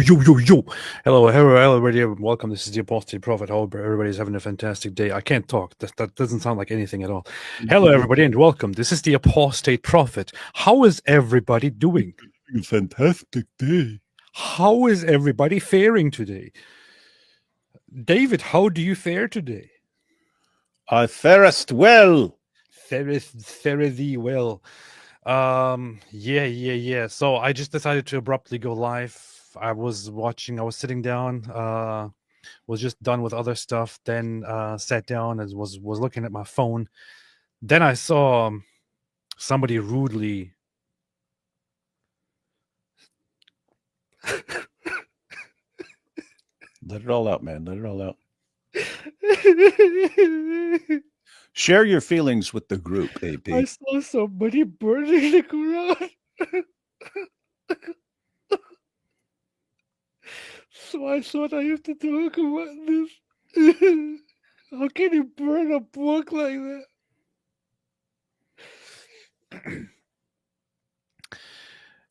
Yo. Hello, everybody. Welcome. This is the Apostate Prophet. Hope everybody's having a fantastic day. I can't talk. That doesn't sound like anything at all. Hello, everybody, and welcome. This is the Apostate Prophet. How is everybody doing? A fantastic day. How is everybody faring today? David, how do you fare today? I farest well. Fare thee well. Yeah. So I just decided to abruptly go live. I was sitting down, was just done with other stuff, then sat down and was looking at my phone. Then I saw somebody rudely Let it all out, man. Let it all out. Share your feelings with the group, AP. I saw somebody burning the Quran. So I thought I have to talk about this. How can you burn a book like that?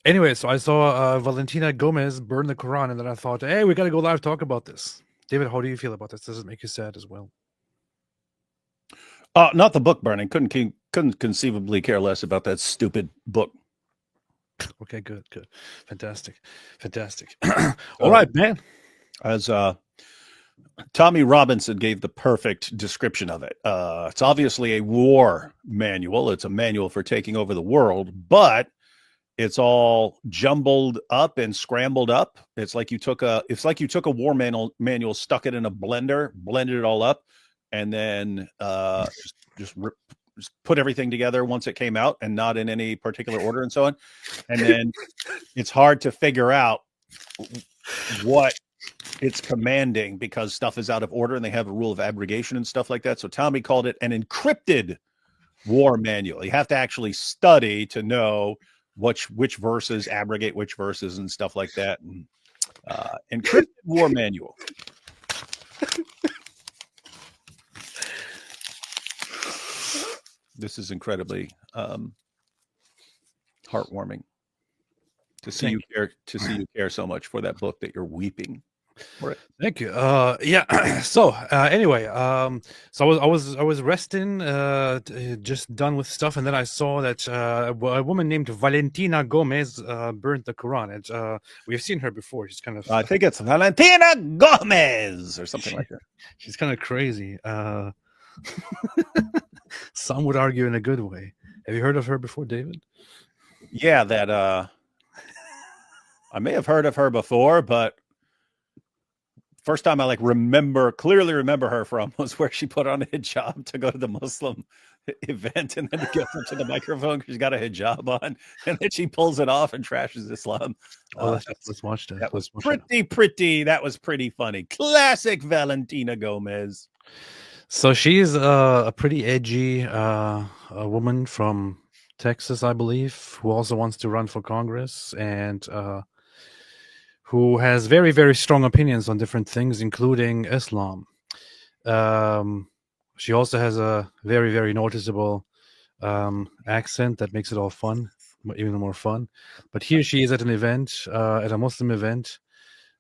Anyway, so I saw Valentina Gomez burn the Quran, and then I thought, hey, we got to go live talk about this. David, how do you feel about this? Does it make you sad as well? Not the book burning. Couldn't conceivably care less about that stupid book. Okay, good. Fantastic. All right, man. As Tommy Robinson gave the perfect description of it. It's obviously a war manual. It's a manual for taking over the world, but it's all jumbled up and scrambled up. It's like you took a war manual, stuck it in a blender, blended it all up, and then just put everything together once it came out, and not in any particular order and so on. And then it's hard to figure out what it's commanding because stuff is out of order and they have a rule of abrogation and stuff like that. So Tommy called it an encrypted war manual. You have to actually study to know which verses abrogate which verses and stuff like that. And encrypted war manual. This is incredibly heartwarming to see you care so much for that book that you're weeping for it. Thank you. Yeah. So anyway, so I was resting, just done with stuff, and then I saw that a woman named Valentina Gomez burnt the Quran, and we've seen her before. She's kind of I think it's Valentina Gomez or something like that. She's kind of crazy. Some would argue in a good way. Have you heard of her before, David? Yeah, that I may have heard of her before, but first time I clearly remember her from was where she put on a hijab to go to the Muslim event, and then to get up to the microphone because she's got a hijab on, and then she pulls it off and trashes Islam. Let's watch that. That was pretty. That was pretty funny. Classic Valentina Gomez. So she's a pretty edgy a woman from Texas, I believe, who also wants to run for Congress, and who has very, very strong opinions on different things, including Islam. She also has a very, very noticeable accent that makes it all fun, even more fun. But here she is at an event, at a Muslim event.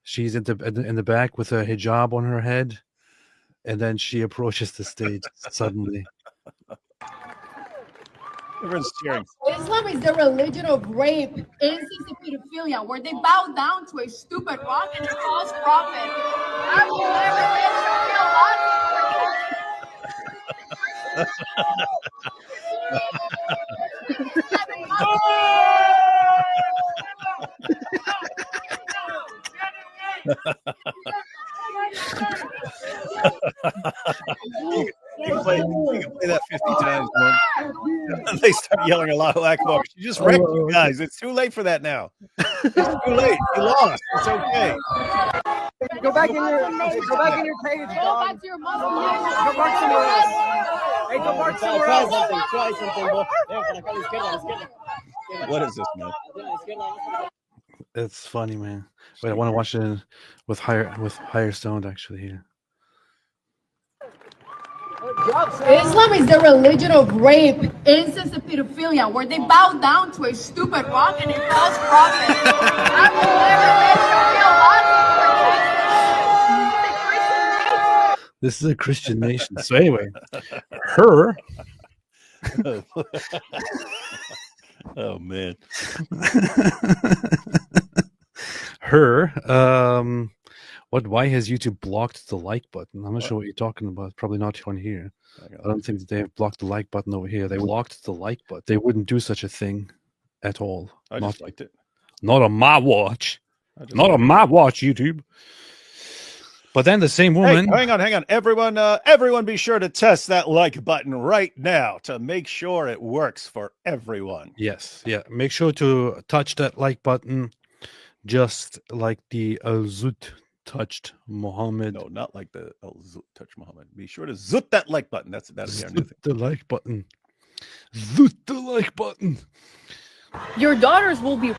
She's in the back with a hijab on her head. And then she approaches the stage suddenly. Everyone's cheering. Islam is the religion of rape, incest, and pedophilia, where they bow down to a stupid rock and a false prophet. I will You can play that 50 times, man. They start yelling Allahu Akbar. You just wrecked you guys. It's too late for that now. It's too late. You lost. It's okay. Go back in your page. Go back to your Muslim. Go back somewhere else. Hey, go back somewhere else. Try something. What is this, man? It's funny, man. Wait, I want to watch it with higher sound actually here. Islam is the religion of rape, incest, and pedophilia, where they bow down to a stupid rock and a false prophet. I will never let you feel This is a Christian nation. So anyway, her. Oh man. Her. Why has YouTube blocked the like button? I'm not sure what you're talking about. Probably not on here. I don't think that they have blocked the like button over here. They blocked the like button. They wouldn't do such a thing at all. I just liked it. Not on my watch. Not on my watch, YouTube. But then the same woman. Hey, hang on. Everyone be sure to test that like button right now to make sure it works for everyone. Yes. Yeah. Make sure to touch that like button just like the Al-Zut touched Muhammad. No, not like the Al-Zut touched Muhammad. Be sure to zoot that like button. That'll be our new thing. The like button. Zoot the like button. Your daughters will be.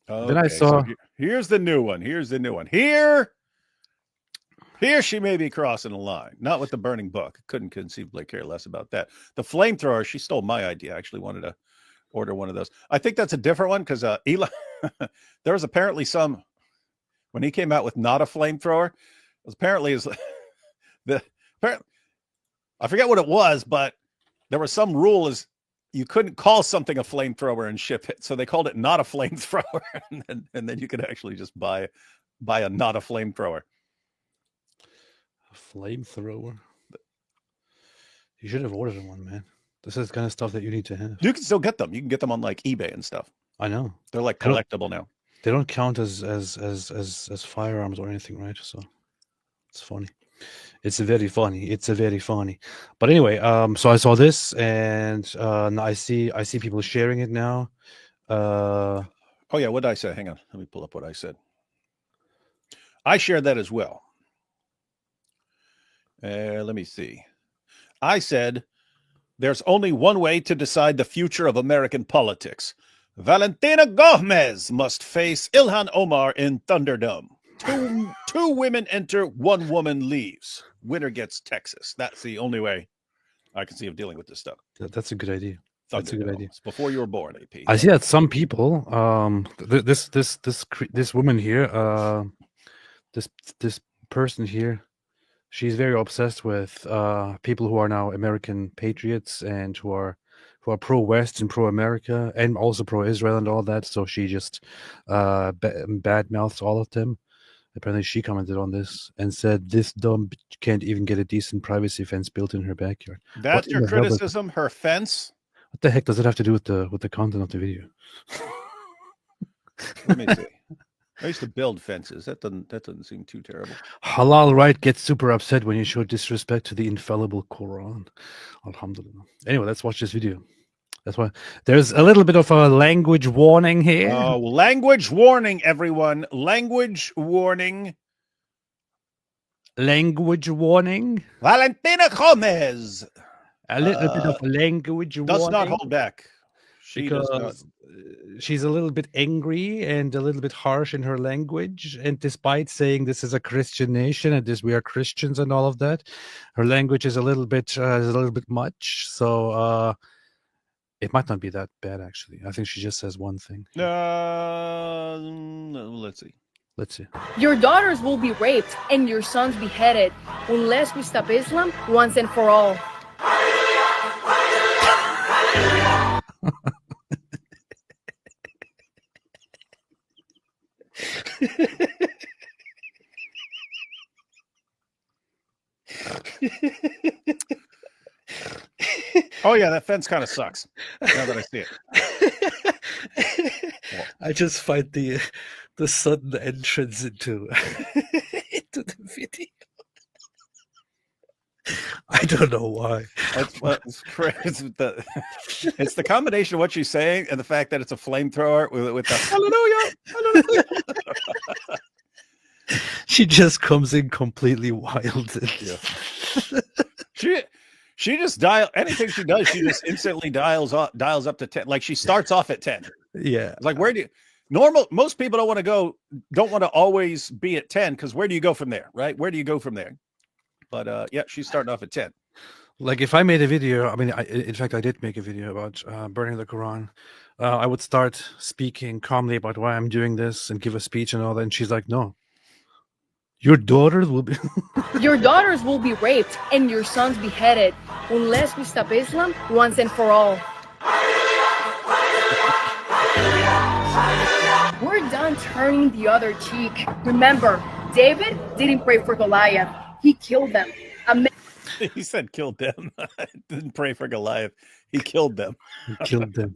Okay, then I saw. So here's the new one. Here she may be crossing a line. Not with the burning book. Couldn't conceivably care less about that. The flamethrower, she stole my idea. I actually wanted to order one of those. I think that's a different one because Eli, there was apparently some, when he came out with not a flamethrower, it was apparently I forget what it was, but there was some rule is you couldn't call something a flamethrower and ship it. So they called it not a flamethrower. and then you could actually just buy a not a flamethrower. Flamethrower. You should have ordered one, man. This is the kind of stuff that you need to have. You can still get them. You can get them on like eBay and stuff. I know. They're like collectible now. They don't count as firearms or anything, right? So it's funny. It's very funny. But anyway, so I saw this, and I see people sharing it now. Oh yeah, what did I say? Hang on, let me pull up what I said. I shared that as well. Let me see. I said, there's only one way to decide the future of American politics. Valentina Gomez must face Ilhan Omar in Thunderdome. Two women enter, one woman leaves. Winner gets Texas. That's the only way I can see of dealing with this stuff. That's a good idea. That's a good idea. It's before you were born, AP. I see that some people, this woman here, this person here, she's very obsessed with people who are now American patriots and who are pro-West and pro-America and also pro-Israel and all that. So she just bad-mouths all of them. Apparently she commented on this and said this dumb bitch can't even get a decent privacy fence built in her backyard. That's your criticism? Her fence? What the heck does it have to do with the content of the video? Let me see. I used to build fences. That doesn't seem too terrible. Halal right gets super upset when you show disrespect to the infallible Quran. Alhamdulillah. Anyway, let's watch this video. That's why there's a little bit of a language warning here. Oh, language warning, everyone. Language warning. Language warning. Valentina Gomez. A little bit of language warning. Does not hold back. Because she's a little bit angry and a little bit harsh in her language, and despite saying this is a Christian nation and we are Christians and all of that, her language is a little bit much. So it might not be that bad, actually. I think she just says one thing. Let's see. Your daughters will be raped and your sons beheaded unless we stop Islam once and for all. Oh yeah, that fence kind of sucks. Now that I see it. I just find the sudden entrance into the video. I don't know why. It's crazy. It's the combination of what she's saying and the fact that it's a flamethrower with the hallelujah. She just comes in completely wild. Yeah. She just anything she does, she just instantly dials up to 10. Like she starts off at 10. Yeah. It's like most people don't want to always be at 10 because where do you go from there, right? Where do you go from there? But yeah, she's starting off at 10. Like if I made a video, I mean, in fact, I did make a video about burning the Quran. I would start speaking calmly about why I'm doing this and give a speech and all that. And she's like, no, Your daughters will be. Your daughters will be raped and your sons beheaded unless we stop Islam once and for all. We're done turning the other cheek. Remember, David didn't pray for Goliath. He killed them. He said killed them. Didn't pray for Goliath. He killed them. Killed them.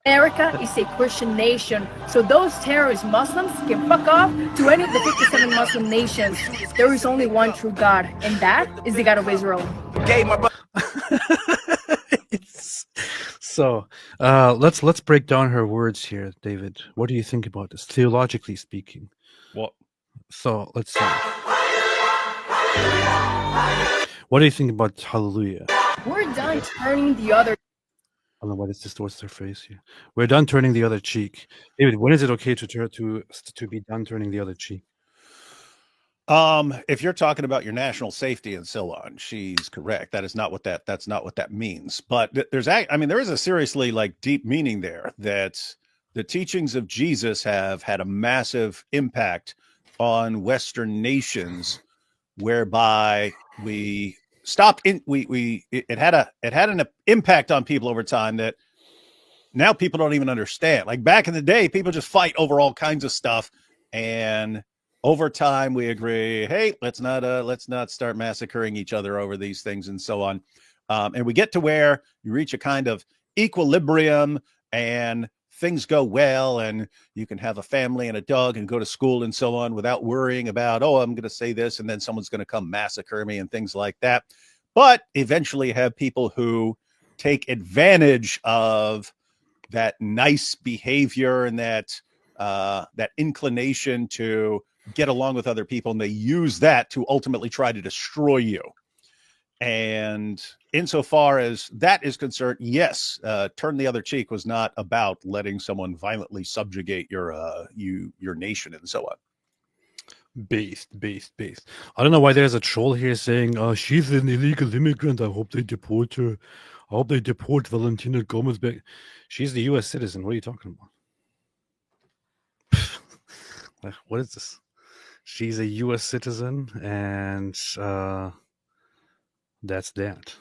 America is a Christian nation, so those terrorist Muslims can fuck off to any of the 57 Muslim nations. There is only one true God, and that is the God of Israel. So let's break down her words here, David. What do you think about this, theologically speaking? What? So let's see. What do you think about hallelujah? We're done turning the other. I don't know why this distorts her face here. We're done turning the other cheek. David, when is it okay to be done turning the other cheek? If you're talking about your national safety and so on, she's correct. That's not what that means. But there is a seriously deep meaning there, that the teachings of Jesus have had a massive impact on Western nations, whereby it had an impact on people over time that now people don't even understand. Like back in the day, people just fight over all kinds of stuff, and over time we agree, hey, let's not start massacring each other over these things and so on. And we get to where you reach a kind of equilibrium and things go well, and you can have a family and a dog and go to school and so on without worrying about, oh, I'm going to say this and then someone's going to come massacre me and things like that. But eventually have people who take advantage of that nice behavior and that inclination to get along with other people, and they use that to ultimately try to destroy you. And insofar as that is concerned, yes, turn the other cheek was not about letting someone violently subjugate your nation and so on. Based. I don't know why there's a troll here saying, she's an illegal immigrant. I hope they deport her. I hope they deport Valentina Gomez back. She's the U.S. citizen. What are you talking about? What is this? She's a U.S. citizen, and that's that.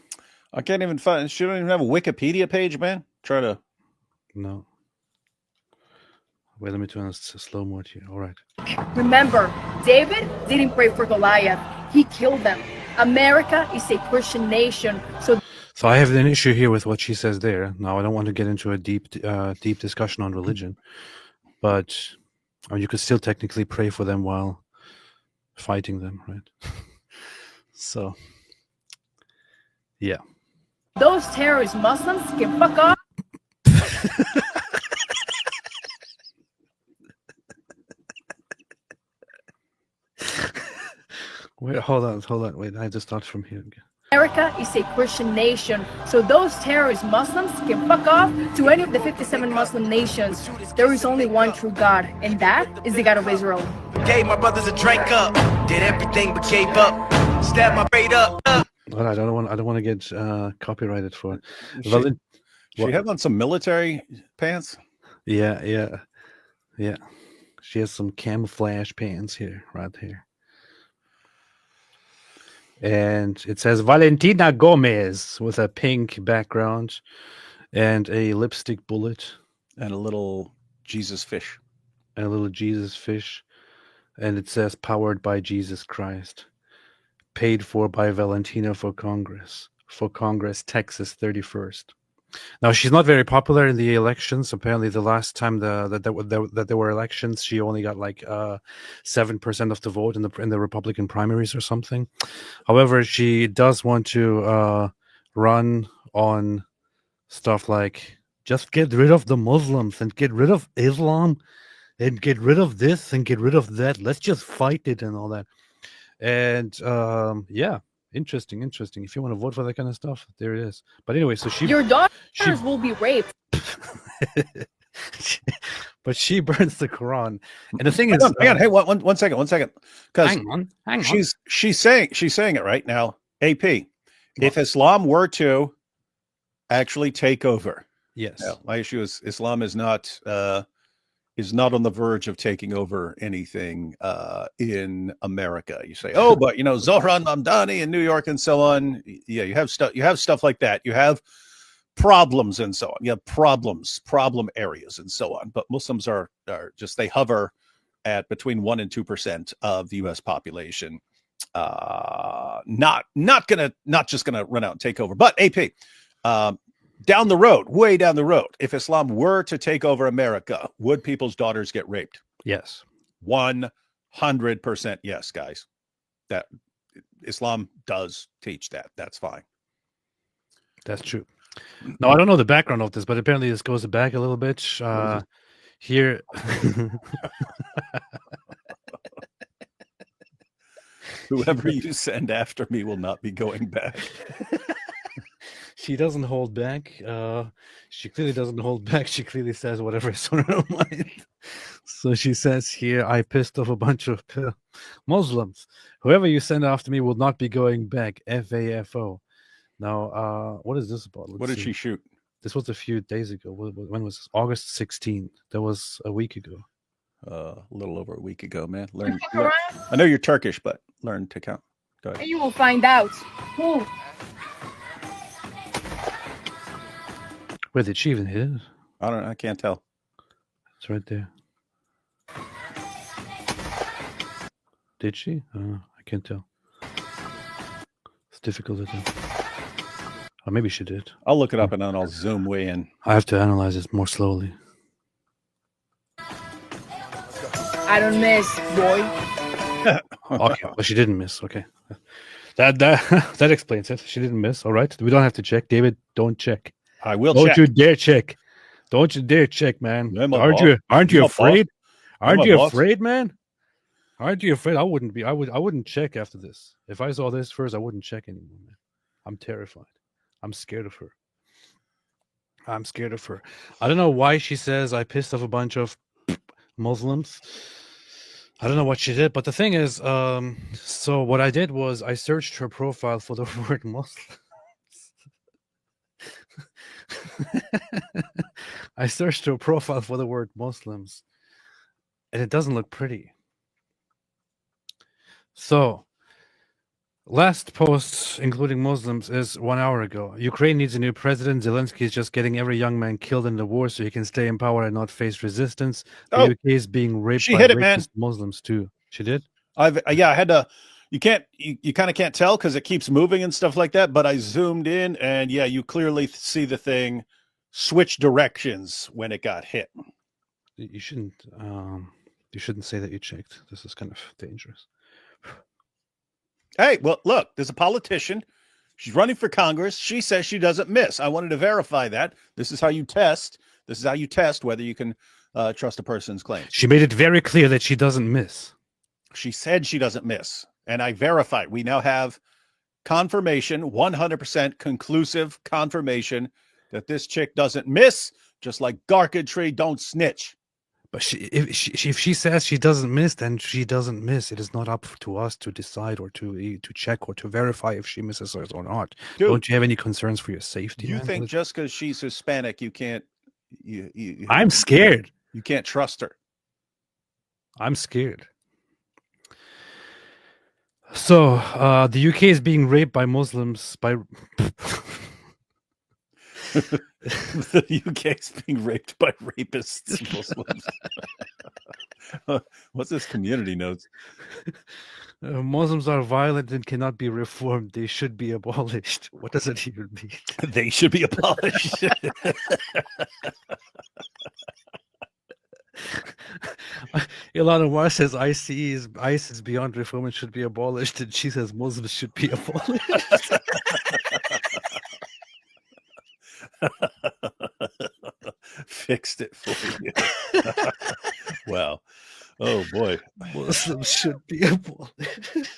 I can't even find. She don't even have a Wikipedia page, man. Try to. No. Wait, let me turn this to slow mode here. All right. Remember, David didn't pray for Goliath. He killed them. America is a Christian nation, so I have an issue here with what she says there. Now, I don't want to get into a deep discussion on religion, but you could still technically pray for them while fighting them, right? So, yeah. those terrorist Muslims can fuck off. Wait, hold on. Wait, I just started from here again. America is a Christian nation, so those terrorist Muslims can fuck off to any of the 57 Muslim nations. There is only one true God, and that is the God of Israel. Gave my brothers a drink up, did everything but gave up, stabbed my braid up. Well, I don't want to get copyrighted for it. She have on some military pants? Yeah. She has some camouflage pants here, right here. And it says Valentina Gomez with a pink background and a lipstick bullet. And a little Jesus fish. And a little Jesus fish. And it says powered by Jesus Christ. Paid for by Valentina for Congress, Texas 31st. Now, she's not very popular in the elections. Apparently, the last time that there were elections, she only got 7% of the vote in the Republican primaries or something. However, she does want to run on stuff like just get rid of the Muslims and get rid of Islam and get rid of this and get rid of that. Let's just fight it and all that. And yeah. Interesting. If you want to vote for that kind of stuff, there it is. But anyway, so your daughters will be raped. But she burns the Quran, and the thing is, hang on. Hey, one second, because hang on. She's saying it right now. AP, if Islam were to actually take over, yes. my issue is Islam is not is not on the verge of taking over anything in America. You say, oh, but Zohran Mamdani in New York and so on. Yeah, you have stuff like that. You have problems and so on. You have problem areas and so on. But Muslims are just, they hover at between 1% and 2% of the U.S. population. Not just gonna run out and take over. But AP, down the road, way down the road, if Islam were to take over America, would people's daughters get raped? Yes. 100% yes, guys. That Islam does teach that. That's fine. That's true. Now, I don't know the background of this, but apparently this goes back a little bit. Here. Whoever you send after me will not be going back. She doesn't hold back. She clearly doesn't hold back. She clearly says whatever is on her mind. So she says here, I pissed off a bunch of Muslims. Whoever you send after me will not be going back. FAFO. Now, what is this about? What did she shoot? This was a few days ago. When was this? August 16th. That was a week ago. A little over a week ago, man. Learn. I know you're Turkish, but learn to count. Go ahead. And you will find out. Who? Where did she even hit it? I don't know. I can't tell. It's right there. Did she? I can't tell. It's difficult to tell. Or maybe she did. I'll look it up and then I'll zoom way in. I have to analyze it more slowly. I don't miss, boy. Okay, well, she didn't miss. Okay, that explains it. She didn't miss. All right, we don't have to check. David, don't check. I will. Don't check. you dare check. Don't you dare check, man. Yeah, Aren't you afraid? Aren't you boss. afraid, man? Aren't you afraid? I wouldn't be. I wouldn't check after this. If I saw this first, I wouldn't check anymore, man. I'm terrified. I'm scared of her. I'm scared of her. I don't know why she says I pissed off a bunch of Muslims. I don't know what she did, but the thing is, so what I did was I searched her profile for the word Muslim. I searched her profile for the word Muslims, and it doesn't look pretty. So, last post, including Muslims, is 1 hour ago. Ukraine needs a new president. Zelensky is just getting every young man killed in the war so he can stay in power and not face resistance. The UK is being raped by racist Muslims too. She did? I had to. You kind of can't tell because it keeps moving and stuff like that. But I zoomed in, and yeah, you clearly see the thing switch directions when it got hit. You shouldn't. You shouldn't say that you checked. This is kind of dangerous. Hey, well, look, there's a politician. She's running for Congress. She says she doesn't miss. I wanted to verify that. This is how you test. This is how you test whether you can trust a person's claims. She made it very clear that she doesn't miss. She said she doesn't miss. And I verified. We now have confirmation, 100% conclusive confirmation that this chick doesn't miss, just like Garkadtree don't snitch. But if she says she doesn't miss, then she doesn't miss. It is not up to us to decide or to check or to verify if she misses or not. Dude, don't you have any concerns for your safety? You think just because she's Hispanic, you can't? I'm scared. You can't trust her. I'm scared. So the UK is being raped by Muslims by. The UK is being raped by rapists Muslims. What's this community notes? Muslims are violent and cannot be reformed. They should be abolished. What does it even mean? They should be abolished. Ilhan Omar says ICE is beyond reform and should be abolished, and she says Muslims should be abolished. Fixed it for you. Wow. Oh boy. Muslims should be abolished.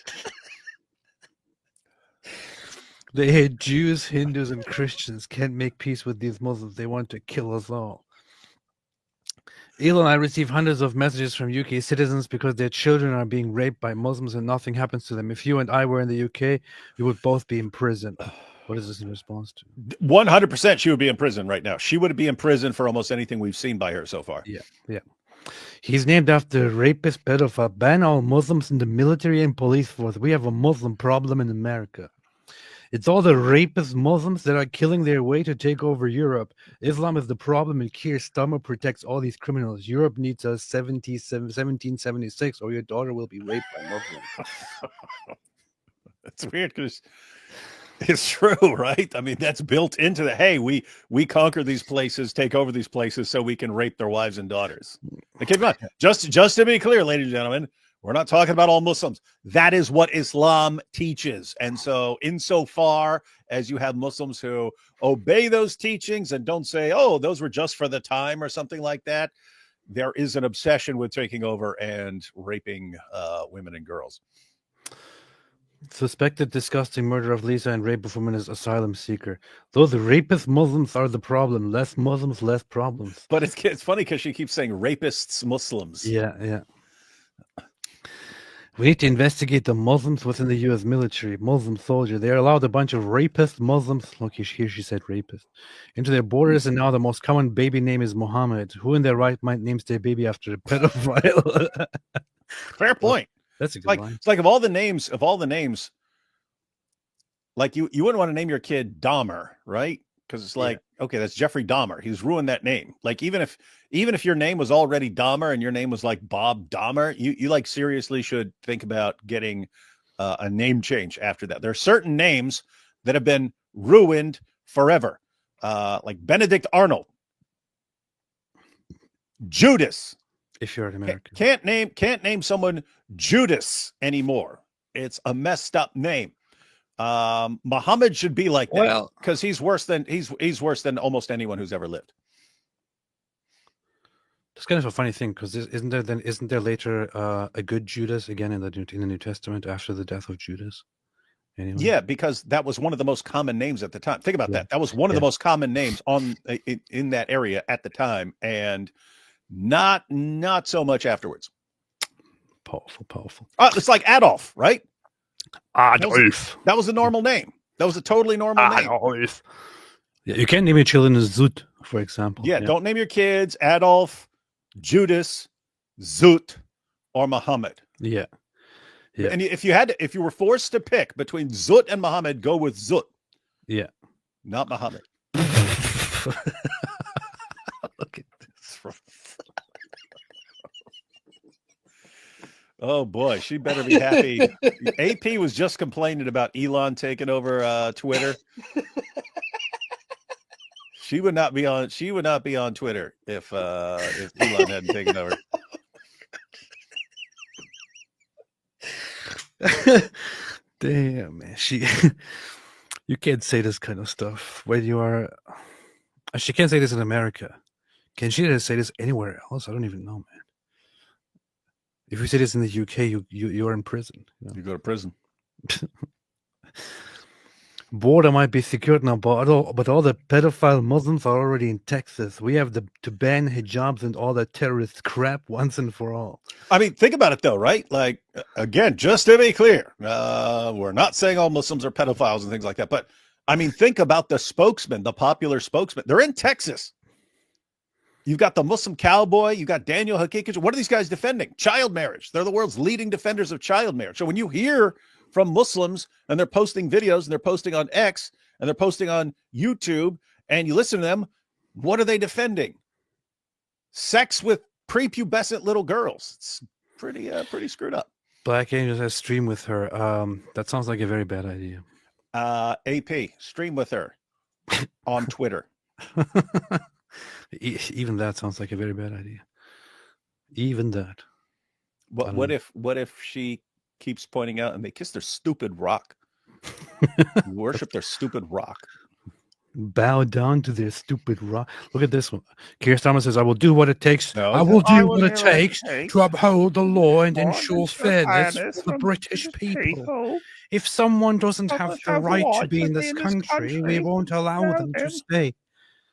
They hate Jews, Hindus, and Christians. Can't make peace with these Muslims. They want to kill us all. Elon, I receive hundreds of messages from UK citizens because their children are being raped by Muslims and nothing happens to them. If you and I were in the UK, we would both be in prison. What is this in response to? 100% she would be in prison right now. She would be in prison for almost anything we've seen by her so far. Yeah. He's named after rapist pedophile. Ban all Muslims in the military and police force. We have a Muslim problem in America. It's all the rapist Muslims that are killing their way to take over Europe. Islam is the problem, and Keir Starmer protects all these criminals. Europe needs a 1776, or your daughter will be raped by Muslims. It's weird because it's true, right? I mean, that's built into the, hey, we conquer these places, take over these places so we can rape their wives and daughters. Okay, come on. Just to be clear, ladies and gentlemen, we're not talking about all Muslims. That is what Islam teaches. And so insofar as you have Muslims who obey those teachings and don't say, oh, those were just for the time or something like that, there is an obsession with taking over and raping women and girls. Suspected disgusting murder of Lisa and rape of woman is asylum seeker. Those rapist Muslims are the problem. Less Muslims, less problems. But it's funny because she keeps saying rapists, Muslims. Yeah. We need to investigate the Muslims within the U.S. military. Muslim soldier. They allowed a bunch of rapist Muslims. Look, here she said rapist. Into their borders, and now the most common baby name is Muhammad. Who in their right mind names their baby after a pedophile? Fair point. That's a good line. It's like of all the names, like you wouldn't want to name your kid Dahmer, right? Because it's like, okay, that's Jeffrey Dahmer. He's ruined that name. Like even if your name was already Dahmer and your name was like Bob Dahmer, you like seriously should think about getting a name change after that. There are certain names that have been ruined forever, like Benedict Arnold, Judas. If you're an American, can't name someone Judas anymore. It's a messed up name. Muhammad should be like that because he's worse than almost anyone who's ever lived. It's kind of a funny thing because isn't there later a good Judas again in the New Testament after the death of Judas? Anyway. Yeah, because that was one of the most common names at the time. Think about that. That was one of the most common names in that area at the time, and not so much afterwards. Powerful. It's like Adolf, right? Adolf. That was a normal name. That was a totally normal name. Adolf. Yeah, you can't name your children Zut, for example. Yeah, don't name your kids Adolf, Judas, Zut, or Muhammad. Yeah. And if you were forced to pick between Zut and Muhammad, go with Zut. Yeah. Not Muhammad. Look at this. Oh boy, she better be happy. AP was just complaining about Elon taking over Twitter. She would not be on Twitter if Elon hadn't taken over. Damn, man. You can't say this kind of stuff when you are. She can't say this in America. Can she say this anywhere else? I don't even know, man. If you say this in the UK, you're in prison. You go to prison. Border might be secured now, but all the pedophile Muslims are already in Texas. We have to ban hijabs and all that terrorist crap once and for all. I mean, think about it though, right? Like, again, just to be clear, we're not saying all Muslims are pedophiles and things like that, but I mean, think about the popular spokesman. They're in Texas. You've got the Muslim cowboy. You got Daniel Hakikich. What are these guys defending? Child marriage. They're the world's leading defenders of child marriage. So when you hear from Muslims and they're posting videos and they're posting on X and they're posting on YouTube and you listen to them, what are they defending? Sex with prepubescent little girls. It's pretty screwed up. Black Angels has stream with her. That sounds like a very bad idea. AP, stream with her on Twitter. Even that sounds like a very bad idea. Even that. What if she keeps pointing out and they kiss their stupid rock? Worship their stupid rock. Bow down to their stupid rock. Look at this one. Keir Starmer says, I will do what it takes. No, I will do what it takes to uphold the law and ensure fairness for the British people. If someone doesn't have the right to be in this country, we won't allow them to stay.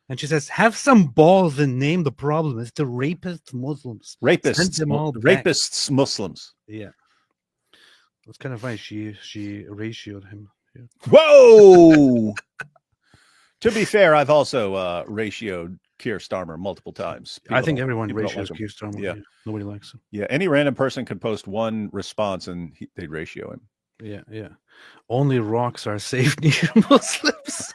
And she says, have some balls and name the problem. It's the rapist Muslims. Rapists Muslims. Yeah. It's kind of funny. She ratioed him. Yeah. Whoa! To be fair, I've also ratioed Keir Starmer multiple times. I think don't- everyone people don't ratios like him. Keir Starmer. Yeah. Nobody likes him. Yeah, any random person could post one response and they'd ratio him. Yeah. Only rocks are safe near Muslims.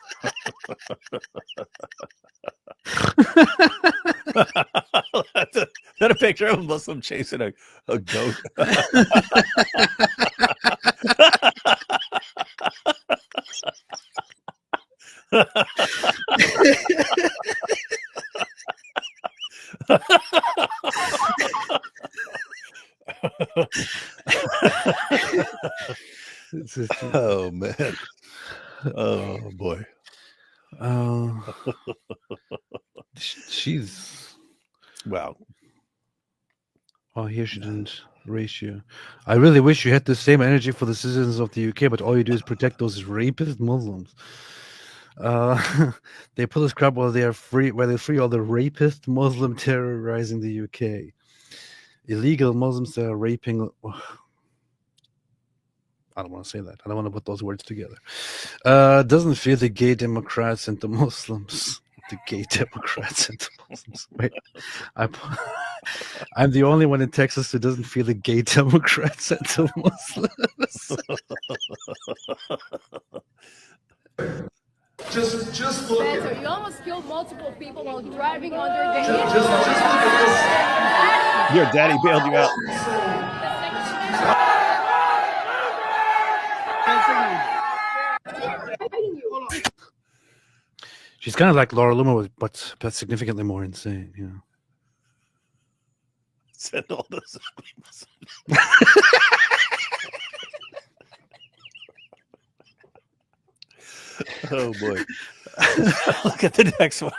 That a picture of a Muslim chasing a goat. Oh man. Oh boy. She's Wow. Oh, here she didn't ratio. I really wish you had the same energy for the citizens of the UK, but all you do is protect those rapist Muslims. They pull this crap while they free all the rapist Muslim terrorizing the UK. Illegal Muslims that are raping. I don't want to say that. I don't want to put those words together. Doesn't fear the gay Democrats and the Muslims. The gay Democrats and the Muslims. Wait, I'm the only one in Texas who doesn't feel the gay Democrats and the Muslims. Just look at So you almost killed multiple people while driving under the Your daddy bailed you out. She's kind of like Laura Loomer, but significantly more insane, you know. Send all this. Oh boy. Look at the next one.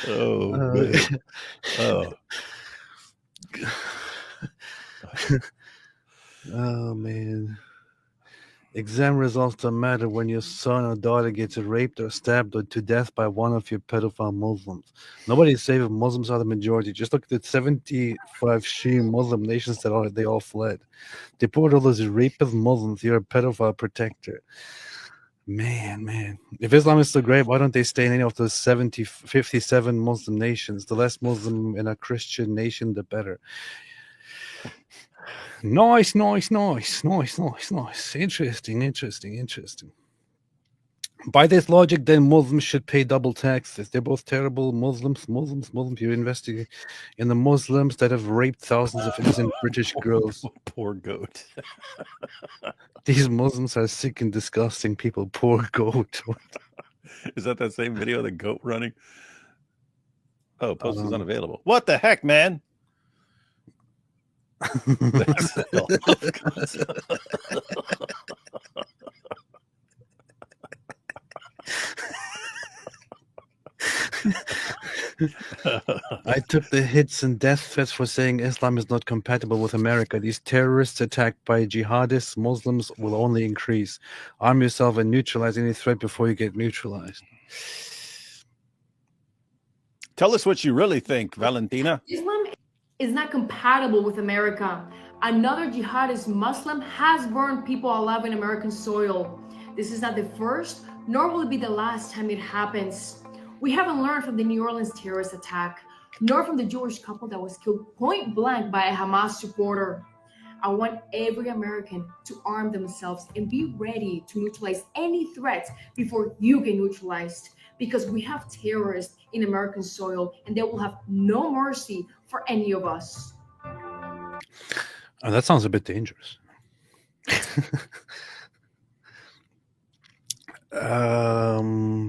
Oh man. Oh. Oh man. Exam results don't matter when your son or daughter gets raped or stabbed or to death by one of your pedophile Muslims. Nobody's safe if Muslims are the majority. Just look at the 75 Shia Muslim nations that they all fled. Deport all those rapist Muslims. You're a pedophile protector. Man. If Islam is so great, why don't they stay in any of those 57 Muslim nations? The less Muslim in a Christian nation, the better. Nice. Interesting. By this logic, then Muslims should pay double taxes. They're both terrible. Muslims. You're investing in the Muslims that have raped thousands of innocent British girls. Poor goat. These Muslims are sick and disgusting people. Poor goat. Is that same video of the goat running? Oh, post is unavailable. What the heck, man? I took the hits and death threats for saying Islam is not compatible with America. These terrorists attacked by jihadists, Muslims will only increase. Arm yourself and neutralize any threat before you get neutralized. Tell us what you really think, Valentina. Islam is not compatible with America. Another jihadist Muslim has burned people alive in American soil. This is not the first, nor will it be the last time it happens. We haven't learned from the New Orleans terrorist attack, nor from the Jewish couple that was killed point blank by a Hamas supporter. I want every American to arm themselves and be ready to neutralize any threats before you get neutralized, because we have terrorists in American soil and they will have no mercy for any of us. Oh, that sounds a bit dangerous.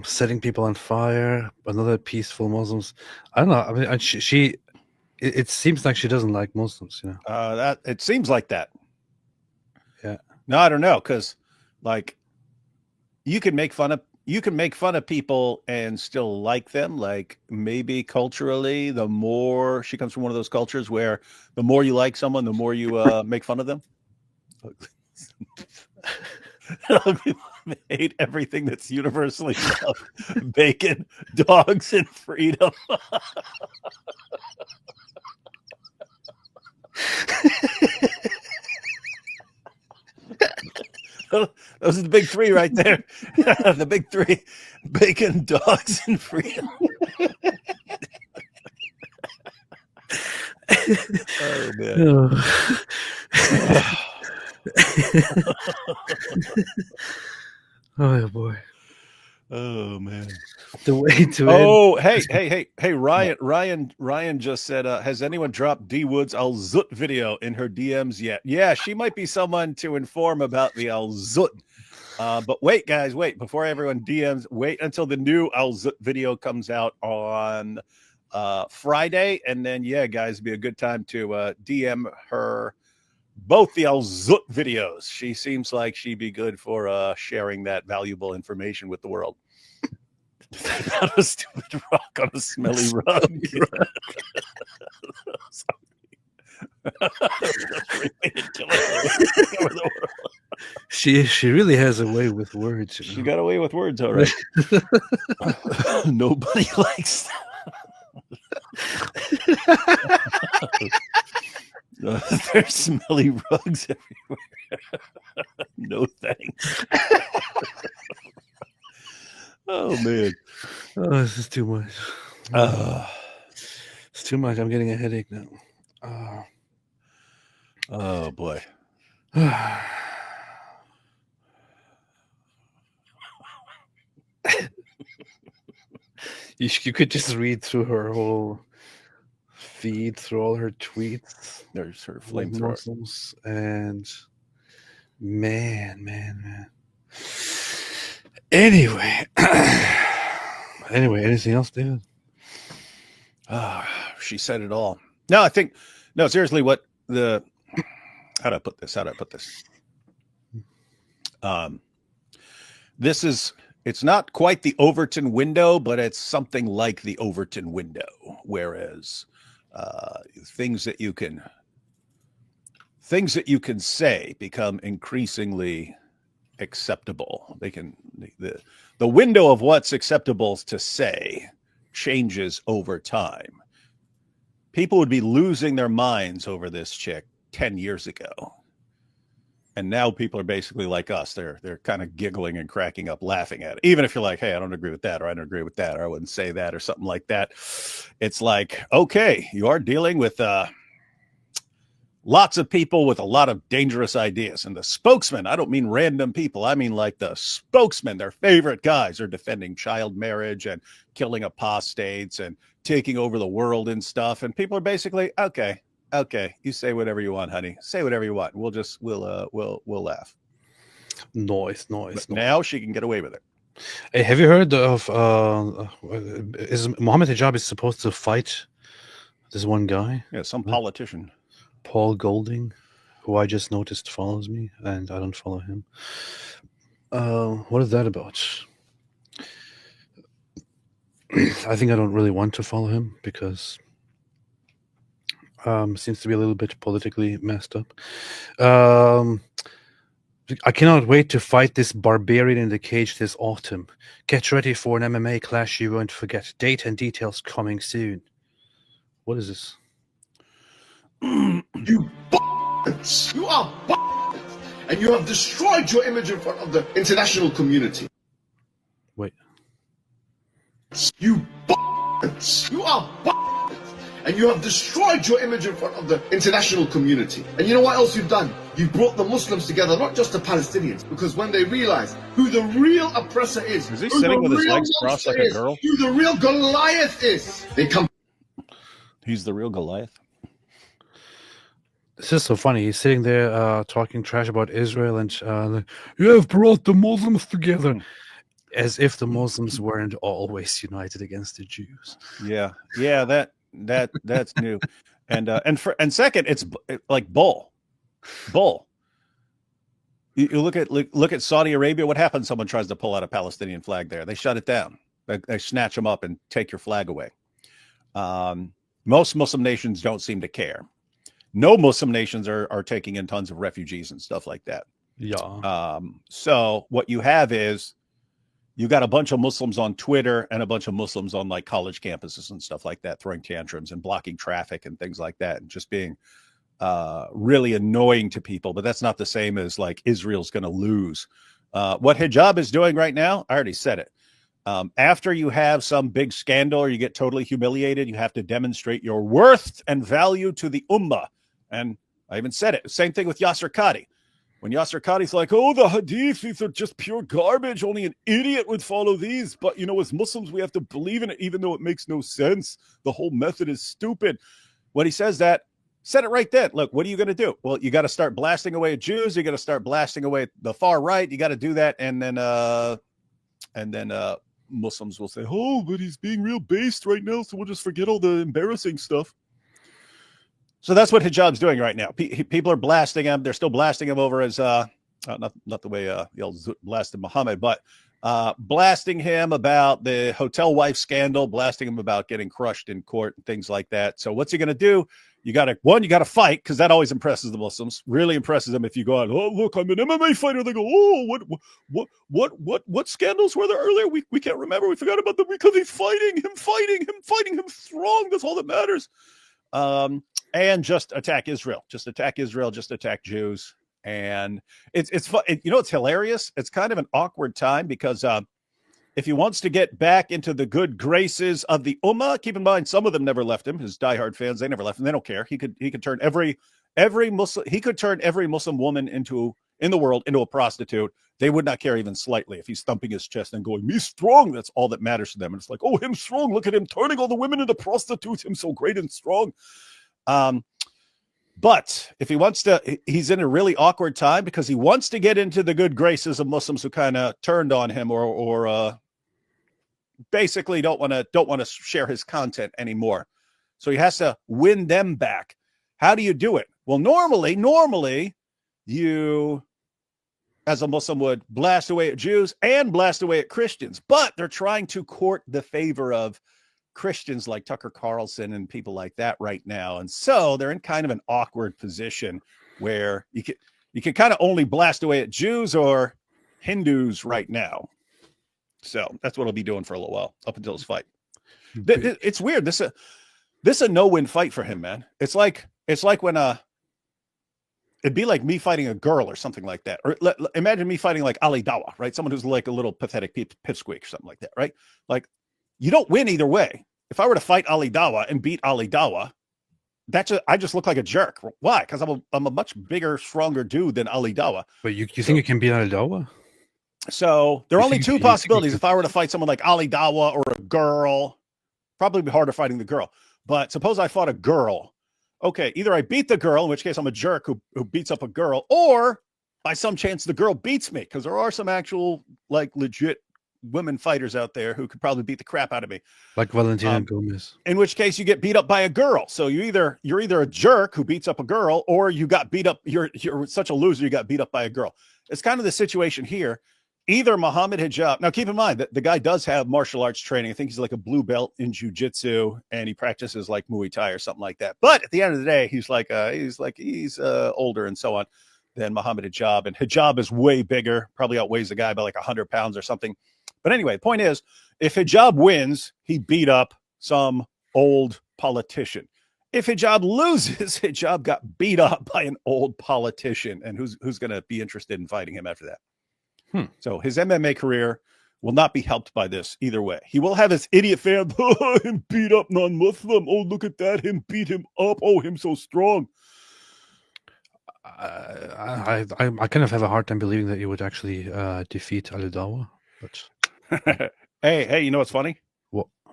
Setting people on fire, another peaceful Muslims. I don't know. I mean, it seems like she doesn't like Muslims, you know. That it seems like that. Yeah. No, I don't know, because like you can make fun of people and still like them. Like maybe culturally, the more she comes from one of those cultures where the more you like someone, the more you make fun of them. Hate everything that's universally loved. Bacon, dogs, and freedom. Those are the big three right there. The big three: bacon, dogs, and freedom. Oh man. Oh boy. Oh man. The way to Oh, hey, Ryan just said, has anyone dropped D Wood's Al Zut video in her DMs yet? Yeah, she might be someone to inform about the Al Zut. But wait, guys, wait, before everyone DMs, wait until the new Al Zut video comes out on Friday. And then, yeah, guys, it'd be a good time to DM her both the Al Zut videos. She seems like she'd be good for sharing that valuable information with the world. Not a stupid rock on a smelly rug. She really has a way with words. She got away with words, all right. Nobody likes that. There's smelly rugs everywhere. No thanks. Oh man. Oh, this is too much. It's too much. I'm getting a headache now. Oh boy. You could just read through her whole feed, through all her tweets. There's her Like flamethrower. Muslims, and man. Anyway, anything else, David? She said it all. No, I think no, seriously, how do I put this? It's not quite the Overton window, but it's something like the Overton window, whereas things that you can say become increasingly acceptable. The window of what's acceptable to say changes over time. People would be losing their minds over this chick 10 years ago. And now people are basically like us. They're kind of giggling and cracking up, laughing at it. Even if you're like, hey, I don't agree with that, or I don't agree with that, or I wouldn't say that, or something like that. It's like, okay, you are dealing with lots of people with a lot of dangerous ideas. And the spokesman, I don't mean random people. I mean like the spokesman, their favorite guys are defending child marriage and killing apostates and taking over the world and stuff. And people are basically, okay, you say whatever you want, honey. Say whatever you want. We'll laugh. Noise. Now she can get away with it. Hey, have you heard of is Mohammed Hijab is supposed to fight this one guy? Yeah, some politician. Paul Golding, who I just noticed follows me, and I don't follow him. What is that about? I think I don't really want to follow him because seems to be a little bit politically messed up. I cannot wait to fight this barbarian in the cage this autumn. Get ready for an MMA clash you won't forget. Date and details coming soon. What is this? You you are and you have destroyed your image in front of the international community. Wait. You are and you have destroyed your image in front of the international community. And you know what else you've done? You brought the Muslims together, not just the Palestinians, because when they realize who the real oppressor is he sitting with his legs crossed like a girl? Who the real Goliath is, they come. He's the real Goliath. This is so funny. He's sitting there talking trash about Israel, and you have brought the Muslims together, as if the Muslims weren't always united against the Jews. Yeah, that's new, and second, it's like bull. You look at Saudi Arabia. What happens? Someone tries to pull out a Palestinian flag there. They shut it down. They snatch them up and take your flag away. Most Muslim nations don't seem to care. No Muslim nations are taking in tons of refugees and stuff like that. Yeah. So what you have is you got a bunch of Muslims on Twitter and a bunch of Muslims on like college campuses and stuff like that, throwing tantrums and blocking traffic and things like that, and just being really annoying to people. But that's not the same as like Israel's going to lose What hijab is doing right now, I already said it. After you have some big scandal or you get totally humiliated, you have to demonstrate your worth and value to the ummah. And I even said it. Same thing with Yasser Qadi. When Yasser Qadi's like, oh, the hadith, these are just pure garbage. Only an idiot would follow these. But, as Muslims, we have to believe in it, even though it makes no sense. The whole method is stupid. When he says that, said it right then. Look, what are you going to do? Well, you got to start blasting away at Jews. You got to start blasting away at the far right. You got to do that. And then Muslims will say, oh, but he's being real based right now. So we'll just forget all the embarrassing stuff. So that's what hijab's doing right now. People are blasting him. They're still blasting him over as not the way y'all blasted Muhammad, but blasting him about the hotel wife scandal, blasting him about getting crushed in court and things like that. So what's he going to do? You got to fight, because that always impresses the Muslims. Really impresses them if you go out, oh, look, I'm an MMA fighter. They go, oh, what scandals were there earlier? We can't remember. We forgot about them because he's fighting him strong. That's all that matters. And just attack Israel, just attack Jews. And it's fun. It's hilarious. It's kind of an awkward time because if he wants to get back into the good graces of the ummah, keep in mind, some of them never left him. His diehard fans, they never left him. They don't care. He could turn every Muslim, he could turn every Muslim woman in the world into a prostitute. They would not care even slightly if he's thumping his chest and going, me strong. That's all that matters to them. And it's like, oh, him strong. Look at him turning all the women into prostitutes. Him so great and strong. But if he wants to, he's in a really awkward time because he wants to get into the good graces of Muslims who kind of turned on him or basically don't want to share his content anymore. So he has to win them back. How do you do it? Well, normally you, as a Muslim, would blast away at Jews and blast away at Christians, but they're trying to court the favor of Christians like Tucker Carlson and people like that right now. And so they're in kind of an awkward position where you can kind of only blast away at Jews or Hindus right now. So that's what he'll be doing for a little while up until his fight. It's weird. This is a no-win fight for him, man. It's like when it'd be like me fighting a girl or something like that. Or imagine me fighting like Ali Dawah, right? Someone who's like a little pathetic pipsqueak or something like that, right? Like, you don't win either way. If I were to fight Ali Dawah and beat Ali Dawah, I just look like a jerk. Why? Because I'm a much bigger, stronger dude than Ali Dawah. But you think you can beat Ali Dawah? So there are only two possibilities. If I were to fight someone like Ali Dawah or a girl, probably be harder fighting the girl. But suppose I fought a girl. Okay, either I beat the girl, in which case I'm a jerk who beats up a girl, or by some chance the girl beats me, because there are some actual like legit women fighters out there who could probably beat the crap out of me, like Valentina Gomez. In which case you get beat up by a girl. So you're either a jerk who beats up a girl, or you got beat up. You're such a loser you got beat up by a girl. It's kind of the situation here. Either Muhammad Hijab. Now keep in mind that the guy does have martial arts training. I think he's like a blue belt in jiu-jitsu, and he practices like Muay Thai or something like that. But at the end of the day, he's older and so on than Muhammad Hijab, and Hijab is way bigger, probably outweighs the guy by like 100 pounds or something. But anyway, the point is, if Hijab wins, he beat up some old politician. If Hijab loses, Hijab got beat up by an old politician. And who's going to be interested in fighting him after that? So his MMA career will not be helped by this either way. He will have his idiot fan, him beat up non-Muslim. Oh, look at that. Him beat him up. Oh, him so strong. I kind of have a hard time believing that he would actually defeat Ali Dawah. But hey, you know what's funny? What? I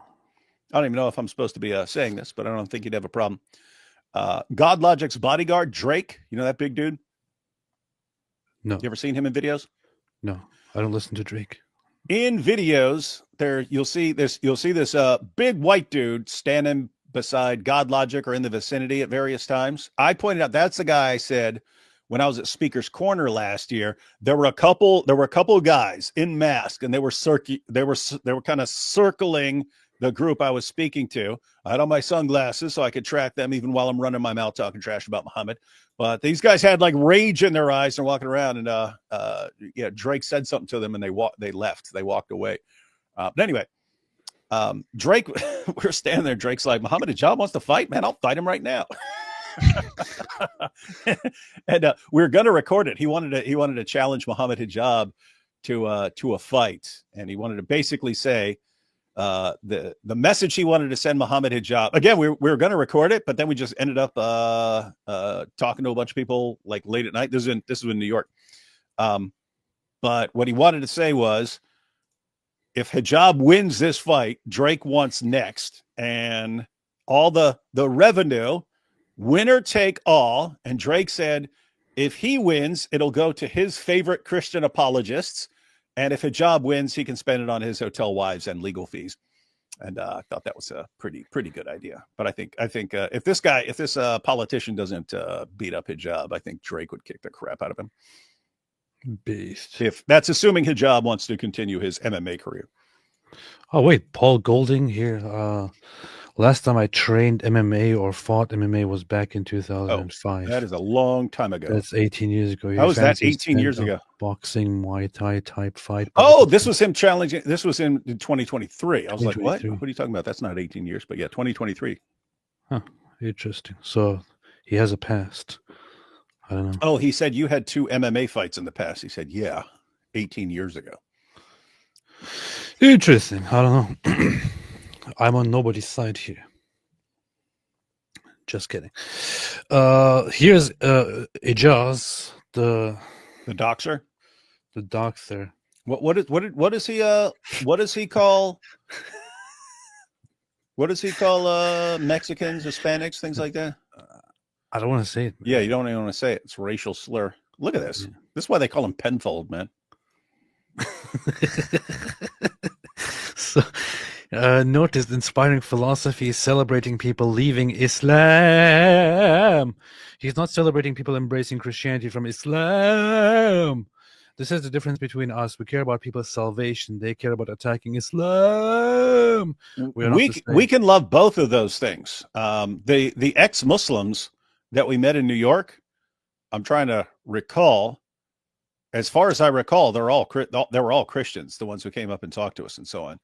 don't even know if I'm supposed to be saying this, but I don't think he'd have a problem. God Logic's bodyguard, Drake, you know that big dude? No. You ever seen him in videos? No, I don't listen to Drake. In videos, you'll see this big white dude standing beside God Logic or in the vicinity at various times. I pointed out that's the guy I said when I was at Speaker's Corner last year. There were a couple of guys in masks, and they were kind of circling the group I was speaking to. I had on my sunglasses so I could track them even while I'm running my mouth talking trash about Muhammad. But these guys had like rage in their eyes. They're walking around, and Drake said something to them, and they left. They walked away. But anyway, Drake, we're standing there. Drake's like, Muhammad Hijab wants to fight, man. I'll fight him right now. And we're gonna record it. He wanted to challenge Muhammad Hijab to a fight, and he wanted to basically say the message he wanted to send Muhammad Hijab. Again, we were going to record it, but then we just ended up talking to a bunch of people like late at night. This is in New York. But what he wanted to say was, if Hijab wins this fight, Drake wants next, and all the revenue, winner take all. And Drake said, if he wins, it'll go to his favorite Christian apologists. And if Hijab wins, he can spend it on his hotel wives and legal fees. And I thought that was a pretty good idea. But I think if this politician doesn't beat up Hijab, I think Drake would kick the crap out of him. Beast. If that's assuming Hijab wants to continue his MMA career. Oh wait, Paul Golding here. Last time I trained MMA or fought MMA was back in 2005. That is a long time ago. That's 18 years ago. How was that 18 years ago? Boxing, Muay Thai type fight. Oh, this was him challenging. This was in 2023. I was like, what? 2023. What are you talking about? That's not 18 years, but yeah, 2023. Huh. Interesting. So he has a past. I don't know. Oh, he said you had 2 MMA fights in the past. He said, yeah, 18 years ago. Interesting. I don't know. I'm on nobody's side here. Just kidding. Here's Ijaz, the doxer. The doxer. What does he call Mexicans, Hispanics, things like that? I don't want to say it. Yeah, you don't even want to say it. It's a racial slur. Look at this. Yeah. This is why they call him Penfold, man. So, noticed inspiring philosophy is celebrating people leaving Islam. He's not celebrating people embracing Christianity from Islam. This is the difference between us. We care about people's salvation. They care about attacking Islam. We can love both of those things. The ex-Muslims that we met in New York, I'm trying to recall. As far as I recall, they were all Christians, the ones who came up and talked to us and so on.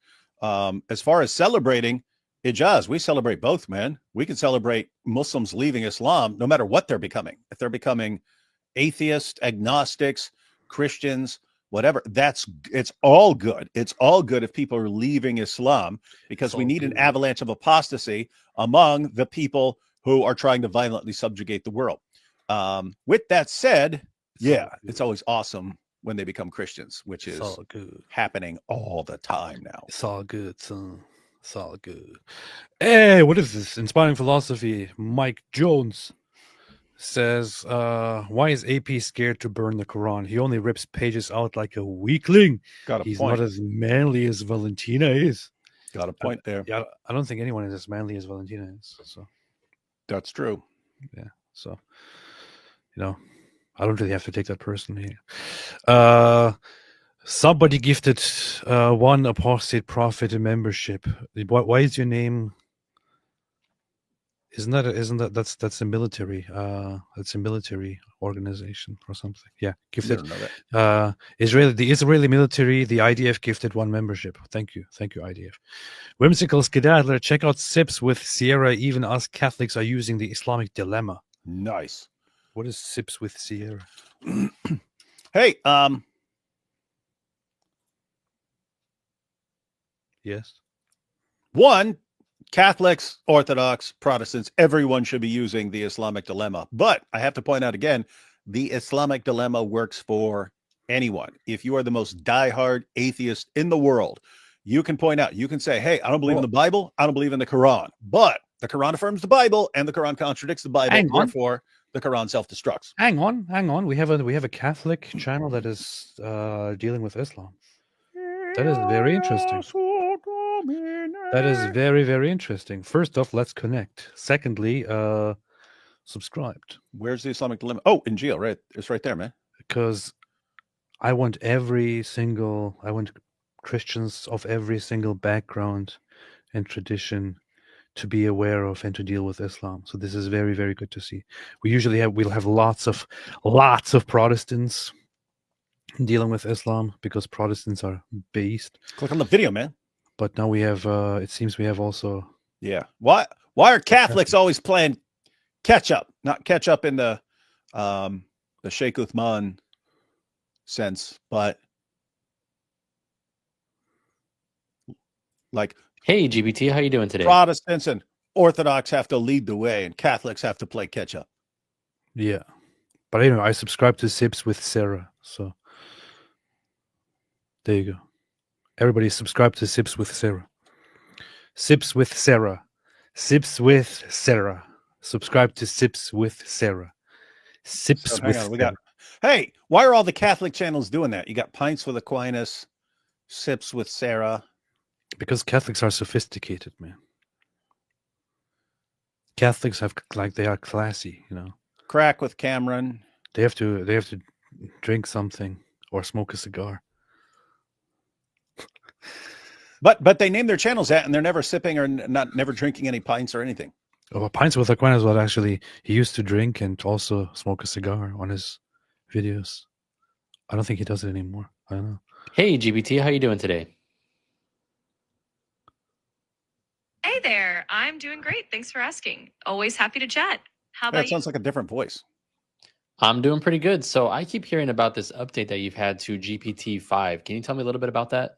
As far as celebrating Ijaz, we celebrate both, man. We can celebrate Muslims leaving Islam no matter what they're becoming. If they're becoming atheists, agnostics, Christians, whatever, it's all good. It's all good if people are leaving Islam, because we need an avalanche of apostasy among the people who are trying to violently subjugate the world. With that said, yeah, it's always awesome when they become Christians, which is happening all the time now. It's all good, son. It's all good. Hey, what is this? Inspiring philosophy. Mike Jones says, why is AP scared to burn the Quran? He only rips pages out like a weakling. He's not as manly as Valentina is. Got a point there. Yeah, I don't think anyone is as manly as Valentina is. So that's true. Yeah. So, I don't really have to take that personally. Somebody gifted one Apostate Prophet a membership. Why is your name? That's a military? That's a military organization or something. Yeah, gifted. The Israeli military, the IDF gifted one membership. Thank you, IDF. Whimsical Skedaddler, check out Sips with Sierra. Even us Catholics are using the Islamic dilemma. Nice. What is Sips with Sierra? Hey, yes. One, Catholics, Orthodox, Protestants, everyone should be using the Islamic dilemma. But I have to point out again, the Islamic dilemma works for anyone. If you are the most diehard atheist in the world, you can point out, you can say, hey, I don't believe in the Bible. I don't believe in the Quran. But the Quran affirms the Bible and the Quran contradicts the Bible. Therefore, the Quran self-destructs. Hang on. We have a Catholic channel that is dealing with Islam. That is very interesting. That is very, very interesting. First off, let's connect. Secondly, subscribed. Where's the Islamic dilemma? Oh, in jail, right? It's right there, man. Because I want Christians of every single background and tradition to be aware of and to deal with Islam. So this is very, very good to see. We'll have lots of Protestants dealing with Islam because Protestants are based. Click on the video, man. But now we have, it seems we have also. Yeah. Why are Catholics always playing catch up? Not catch up in the Sheikh Uthman sense, but Like Hey, GPT, how you doing today? Protestants and Orthodox have to lead the way, and Catholics have to play catch up. Yeah. But anyway, I subscribe to Sips with Sarah. So there you go. Everybody subscribe to Sips with Sarah. Sips with Sarah. Sips with Sarah. Subscribe to Sips with Sarah. Sips So with hang on, we Sarah. got. Hey, why are all the Catholic channels doing that? You got Pints with Aquinas, Sips with Sarah. Because Catholics are sophisticated, man. Catholics have they are classy, you know. Crack with Cameron. They have to drink something or smoke a cigar. But they name their channels that, and they're never sipping or never drinking any pints or anything. Oh, Pints with Aquinas, well, actually, he used to drink and also smoke a cigar on his videos. I don't think he does it anymore. I don't know. Hey, GPT, how you doing today? Hey there, I'm doing great. Thanks for asking. Always happy to chat. How That about you? sounds like a different voice. I'm doing pretty good. So I keep hearing about this update that you've had to GPT-5. Can you tell me a little bit about that?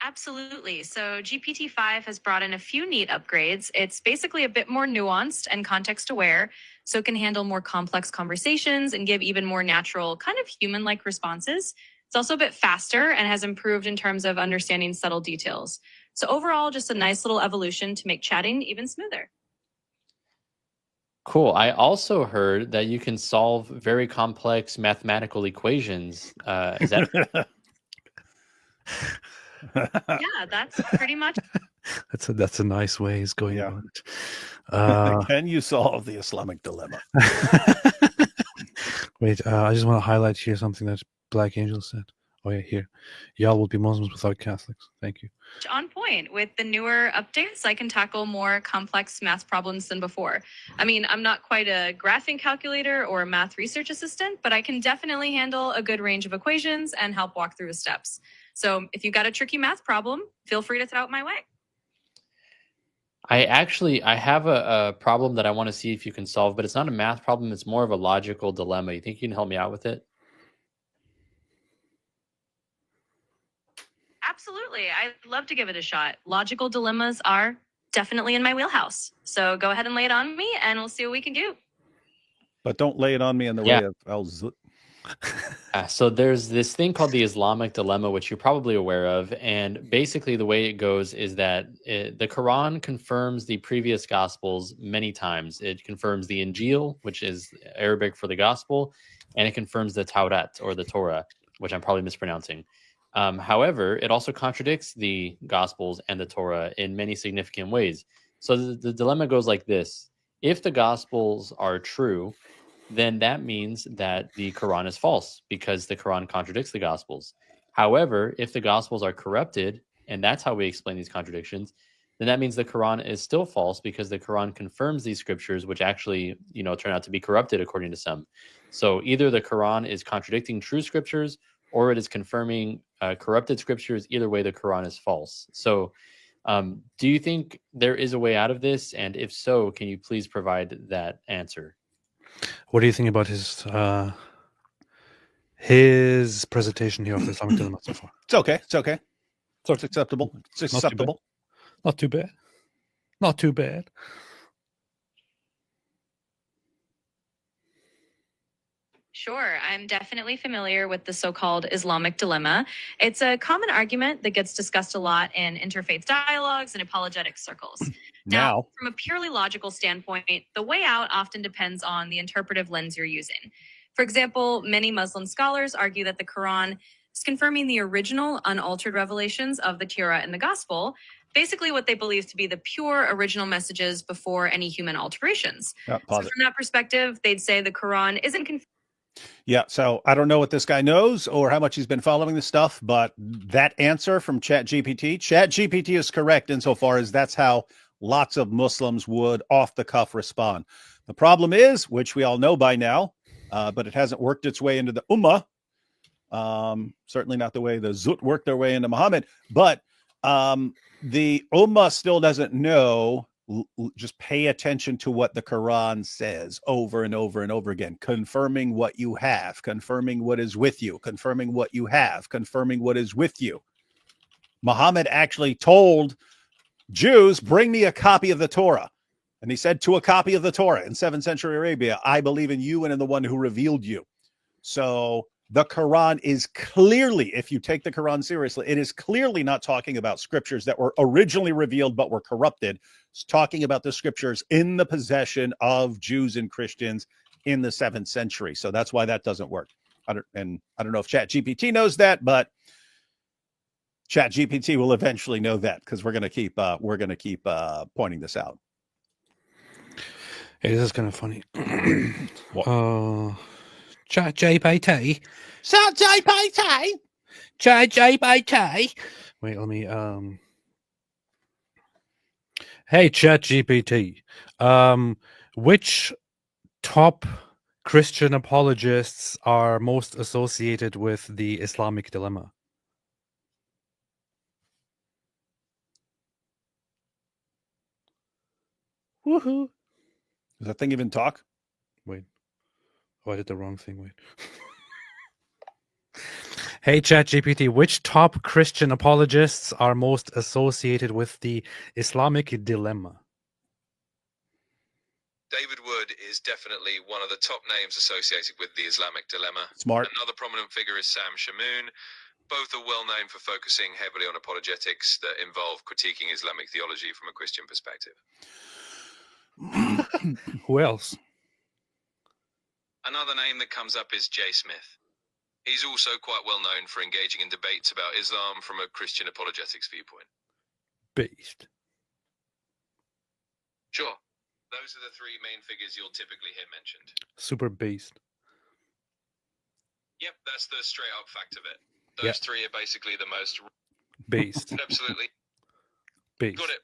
Absolutely. So GPT-5 has brought in a few neat upgrades. It's basically a bit more nuanced and context aware, so it can handle more complex conversations and give even more natural, kind of human-like responses. It's also a bit faster and has improved in terms of understanding subtle details. So overall, just a nice little evolution to make chatting even smoother. Cool. I also heard that you can solve very complex mathematical equations. Is that Yeah, that's pretty much. That's a nice way he's going Yeah. about it. Can you solve the Islamic dilemma? Wait, I just want to highlight here something that Black Angel said. Oh yeah, here. Y'all will be Muslims without Catholics. Thank you. On point. With the newer updates, I can tackle more complex math problems than before. I mean, I'm not quite a graphing calculator or a math research assistant, but I can definitely handle a good range of equations and help walk through the steps. So if you've got a tricky math problem, feel free to throw it my way. I have a problem that I want to see if you can solve, but it's not a math problem. It's more of a logical dilemma. You think you can help me out with it? Absolutely. I'd love to give it a shot. Logical dilemmas are definitely in my wheelhouse. So go ahead and lay it on me and we'll see what we can do. But don't lay it on me in the Yeah. way of al-Zut. So there's this thing called the Islamic dilemma, which you're probably aware of. And basically the way it goes is that the Quran confirms the previous gospels many times. It confirms the Injil, which is Arabic for the gospel, and it confirms the Taurat or the Torah, which I'm probably mispronouncing. However, it also contradicts the gospels and the Torah in many significant ways. So the dilemma goes like this. If the gospels are true, then that means that the Quran is false because the Quran contradicts the Gospels. However, if the Gospels are corrupted, and that's how we explain these contradictions, then that means the Quran is still false because the Quran confirms these scriptures, which actually, turn out to be corrupted according to some. So either the Quran is contradicting true scriptures or it is confirming corrupted scriptures. Either way, the Quran is false. So do you think there is a way out of this? And if so, can you please provide that answer? What do you think about his presentation here of the Islamic dilemma so far? It's okay. It's okay. It's It's acceptable. It's too bad. acceptable. Not too bad. Not too bad. Sure, I'm definitely familiar with the so-called Islamic dilemma. It's a common argument that gets discussed a lot in interfaith dialogues and apologetics circles. Now, from a purely logical standpoint, the way out often depends on the interpretive lens you're using. For example, many Muslim scholars argue that the Quran is confirming the original unaltered revelations of the Torah and the Gospel, basically what they believe to be the pure original messages before any human alterations. So from that perspective, they'd say the Quran isn't Yeah, so I don't know what this guy knows or how much he's been following this stuff, but that answer from ChatGPT is correct insofar as that's how lots of Muslims would off the cuff respond. The problem is, which we all know by now, but it hasn't worked its way into the Ummah. Certainly not the way the Zut worked their way into Muhammad, but the Ummah still doesn't know. Just pay attention to what the Quran says over and over and over again, confirming what you have, confirming what is with you, confirming what you have, confirming what is with you. Muhammad actually told Jews, bring me a copy of the Torah. And he said to a copy of the Torah in 7th century Arabia, I believe in you and in the one who revealed you. So the Quran is clearly, if you take the Quran seriously, it is clearly not talking about scriptures that were originally revealed but were corrupted. It's talking about the scriptures in the possession of Jews and Christians in the 7th century. So that's why that doesn't work. I don't know if ChatGPT knows that, but ChatGPT will eventually know that, because we're going to keep pointing this out. Hey, this is kind of funny. What? ChatGPT. ChatGPT. ChatGPT. Wait, let me. Hey, ChatGPT. Which top Christian apologists are most associated with the Islamic dilemma? Woohoo! Does that thing even talk? Wait. Oh, I did the wrong thing. Wait. Hey, ChatGPT, which top Christian apologists are most associated with the Islamic dilemma? David Wood is definitely one of the top names associated with the Islamic dilemma. Smart. Another prominent figure is Sam Shamoun. Both are well known for focusing heavily on apologetics that involve critiquing Islamic theology from a Christian perspective. Who else? Another name that comes up is Jay Smith. He's also quite well known for engaging in debates about Islam from a Christian apologetics viewpoint. Based. Sure. Those are the three main figures you'll typically hear mentioned. Super based. Yep, that's the straight up fact of it. Those three are basically the most based. Absolutely. Based. Got it.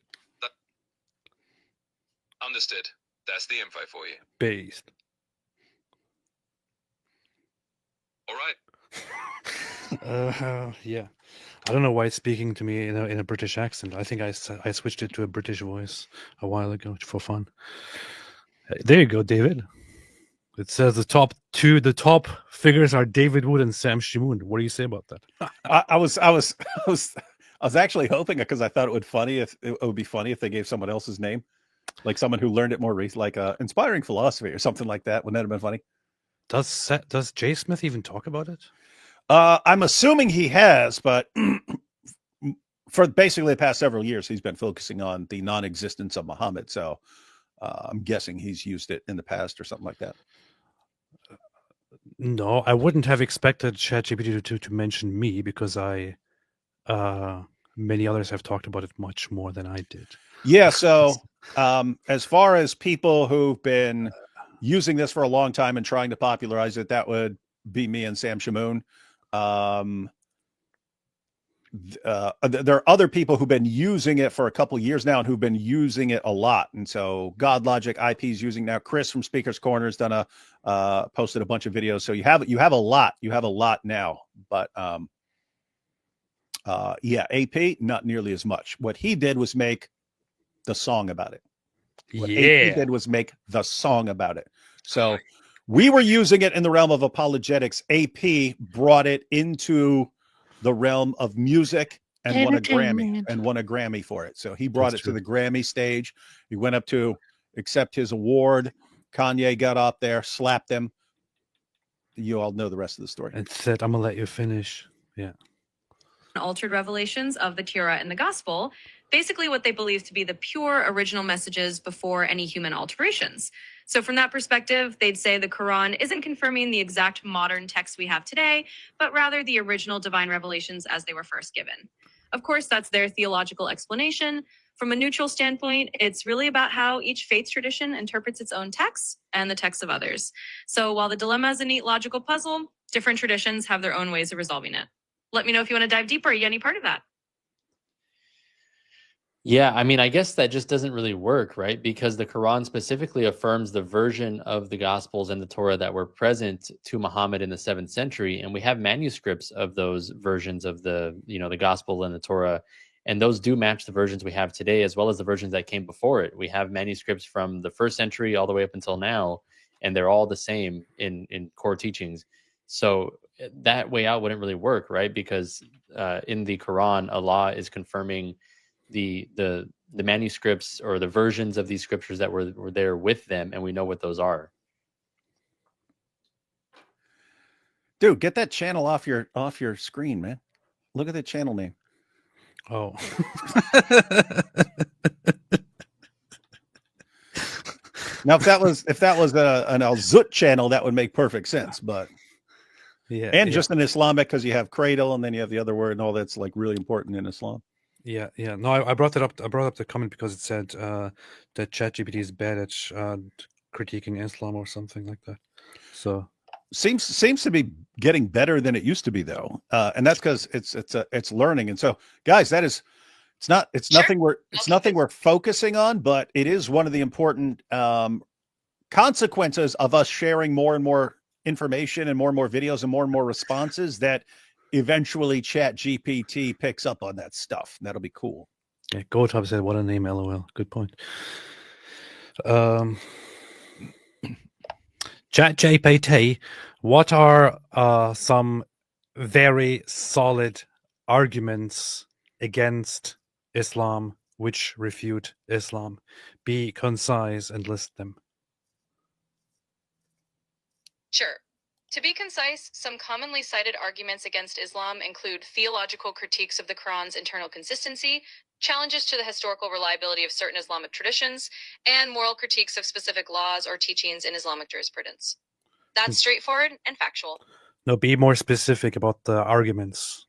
Understood. That's the info for you. Based. All right. Yeah. I don't know why it's speaking to me in a British accent. I think I switched it to a British voice a while ago for fun. There you go, David. It says the top figures are David Wood and Sam Shamoun. What do you say about that? I was actually hoping, because I thought it would be funny if they gave someone else's name, like someone who learned it more recently, like inspiring philosophy or something like that. Wouldn't that have been funny? Does Jay Smith even talk about it? I'm assuming he has, but for basically the past several years, he's been focusing on the non-existence of Muhammad. So I'm guessing he's used it in the past or something like that. No, I wouldn't have expected ChatGPT to mention me, because many others have talked about it much more than I did. Yeah. So as far as people who've been using this for a long time and trying to popularize it, that would be me and Sam Shamoun. There are other people who've been using it for a couple of years now and who've been using it a lot. And so God Logic IP is using now. Chris from Speaker's Corner has done posted a bunch of videos. So you have a lot now, but AP, not nearly as much. What he did was make the song about it. What AP did was make the song about it. So we were using it in the realm of apologetics. AP brought it into the realm of music and won a Grammy for it. So he brought it to the Grammy stage. He went up to accept his award. Kanye got up there, slapped him. You all know the rest of the story. And said, I'm gonna let you finish. Yeah. Altered revelations of the Torah and the Gospel, basically what they believe to be the pure original messages before any human alterations. So from that perspective, they'd say the Quran isn't confirming the exact modern text we have today, but rather the original divine revelations as they were first given. Of course, that's their theological explanation. From a neutral standpoint, it's really about how each faith tradition interprets its own text and the texts of others. So while the dilemma is a neat logical puzzle, different traditions have their own ways of resolving it. Let me know if you want to dive deeper. Are you any part of that? Yeah, I mean, I guess that just doesn't really work, right? Because the Quran specifically affirms the version of the Gospels and the Torah that were present to Muhammad in the 7th century. And we have manuscripts of those versions of the Gospel and the Torah. And those do match the versions we have today, as well as the versions that came before it. We have manuscripts from the 1st century all the way up until now, and they're all the same in core teachings. So that way out wouldn't really work, right? Because in the Quran, Allah is confirming the manuscripts or the versions of these scriptures that were there with them, and we know what those are. Dude, get that channel off your screen, man. Look at the channel name. Oh. Now, if that was an Al Zut channel, that would make perfect sense. But yeah, and just in Islamic, because you have cradle and then you have the other word and all that's like really important in Islam. Yeah. No, I brought it up. I brought up the comment because it said that ChatGPT is bad at critiquing Islam or something like that. So seems to be getting better than it used to be, though, and that's because it's learning. And so, guys, it's nothing we're focusing on, but it is one of the important consequences of us sharing more and more information and more videos and more responses that eventually ChatGPT picks up on that stuff. That'll be cool. Yeah, GoTop said, "What a name, LOL." Good point. ChatGPT, what are some very solid arguments against Islam which refute Islam? Be concise and list them. Sure. To be concise, some commonly cited arguments against Islam include theological critiques of the Quran's internal consistency, challenges to the historical reliability of certain Islamic traditions, and moral critiques of specific laws or teachings in Islamic jurisprudence. That's straightforward and factual. No, be more specific about the arguments.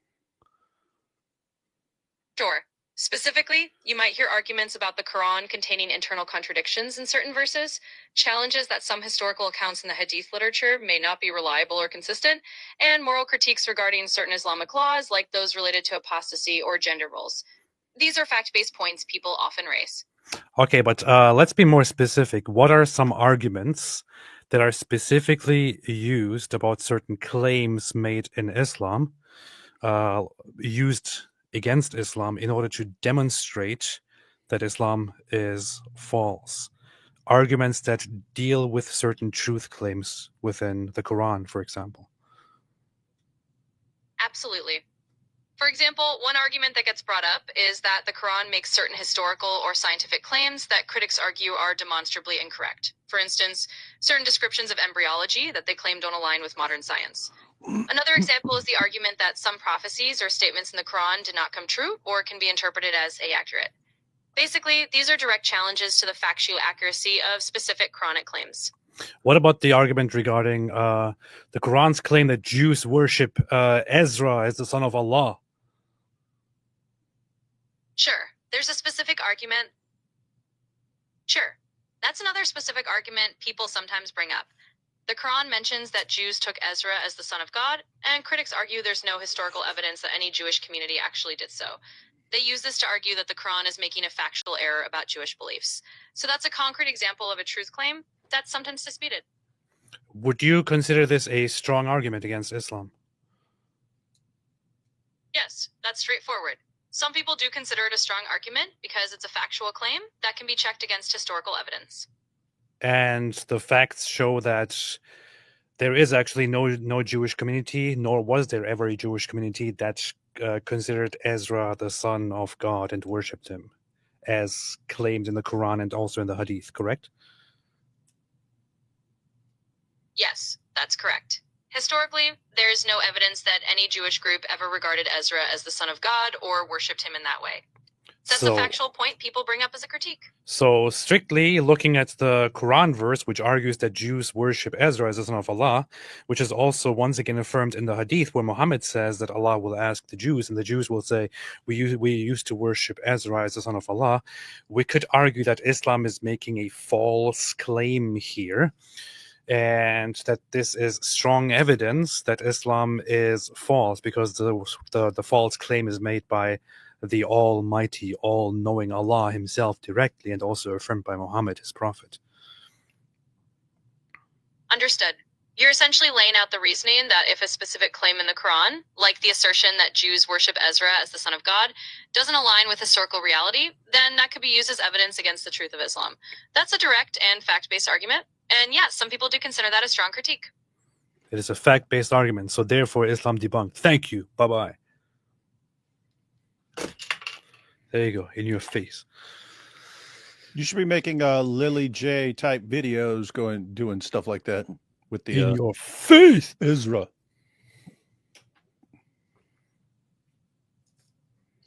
Sure. Specifically, you might hear arguments about the Quran containing internal contradictions in certain verses, challenges that some historical accounts in the Hadith literature may not be reliable or consistent, and moral critiques regarding certain Islamic laws like those related to apostasy or gender roles. These are fact-based points people often raise. Okay, but let's be more specific. What are some arguments that are specifically used about certain claims made in Islam, used against Islam in order to demonstrate that Islam is false? Arguments that deal with certain truth claims within the Quran, for example. Absolutely. For example, one argument that gets brought up is that the Quran makes certain historical or scientific claims that critics argue are demonstrably incorrect. For instance, certain descriptions of embryology that they claim don't align with modern science. Another example is the argument that some prophecies or statements in the Quran did not come true or can be interpreted as inaccurate. Basically, these are direct challenges to the factual accuracy of specific Quranic claims. What about the argument regarding the Quran's claim that Jews worship Ezra as the son of Allah? Sure. There's a specific argument. Sure. That's another specific argument people sometimes bring up. The Quran mentions that Jews took Ezra as the son of God, and critics argue there's no historical evidence that any Jewish community actually did so. They use this to argue that the Quran is making a factual error about Jewish beliefs. So that's a concrete example of a truth claim that's sometimes disputed. Would you consider this a strong argument against Islam? Yes, that's straightforward. Some people do consider it a strong argument because it's a factual claim that can be checked against historical evidence. And the facts show that there is actually no Jewish community, nor was there ever a Jewish community that considered Ezra the son of God and worshipped him, as claimed in the Quran and also in the Hadith, correct? Yes, that's correct. Historically, there is no evidence that any Jewish group ever regarded Ezra as the son of God or worshipped him in that way. That's a factual point people bring up as a critique. So strictly looking at the Quran verse, which argues that Jews worship Ezra as the son of Allah, which is also once again affirmed in the Hadith, where Muhammad says that Allah will ask the Jews, and the Jews will say, we used to worship Ezra as the son of Allah. We could argue that Islam is making a false claim here, and that this is strong evidence that Islam is false, because the false claim is made by the almighty, all-knowing Allah himself directly, and also affirmed by Muhammad, his prophet. Understood. You're essentially laying out the reasoning that if a specific claim in the Quran, like the assertion that Jews worship Ezra as the son of God, doesn't align with historical reality, then that could be used as evidence against the truth of Islam. That's a direct and fact-based argument, and yes, some people do consider that a strong critique. It is a fact-based argument, so therefore Islam debunked. Thank you. Bye-bye. There you go, in your face. You should be making Lily J type videos, doing stuff like that with the In your face, Ezra.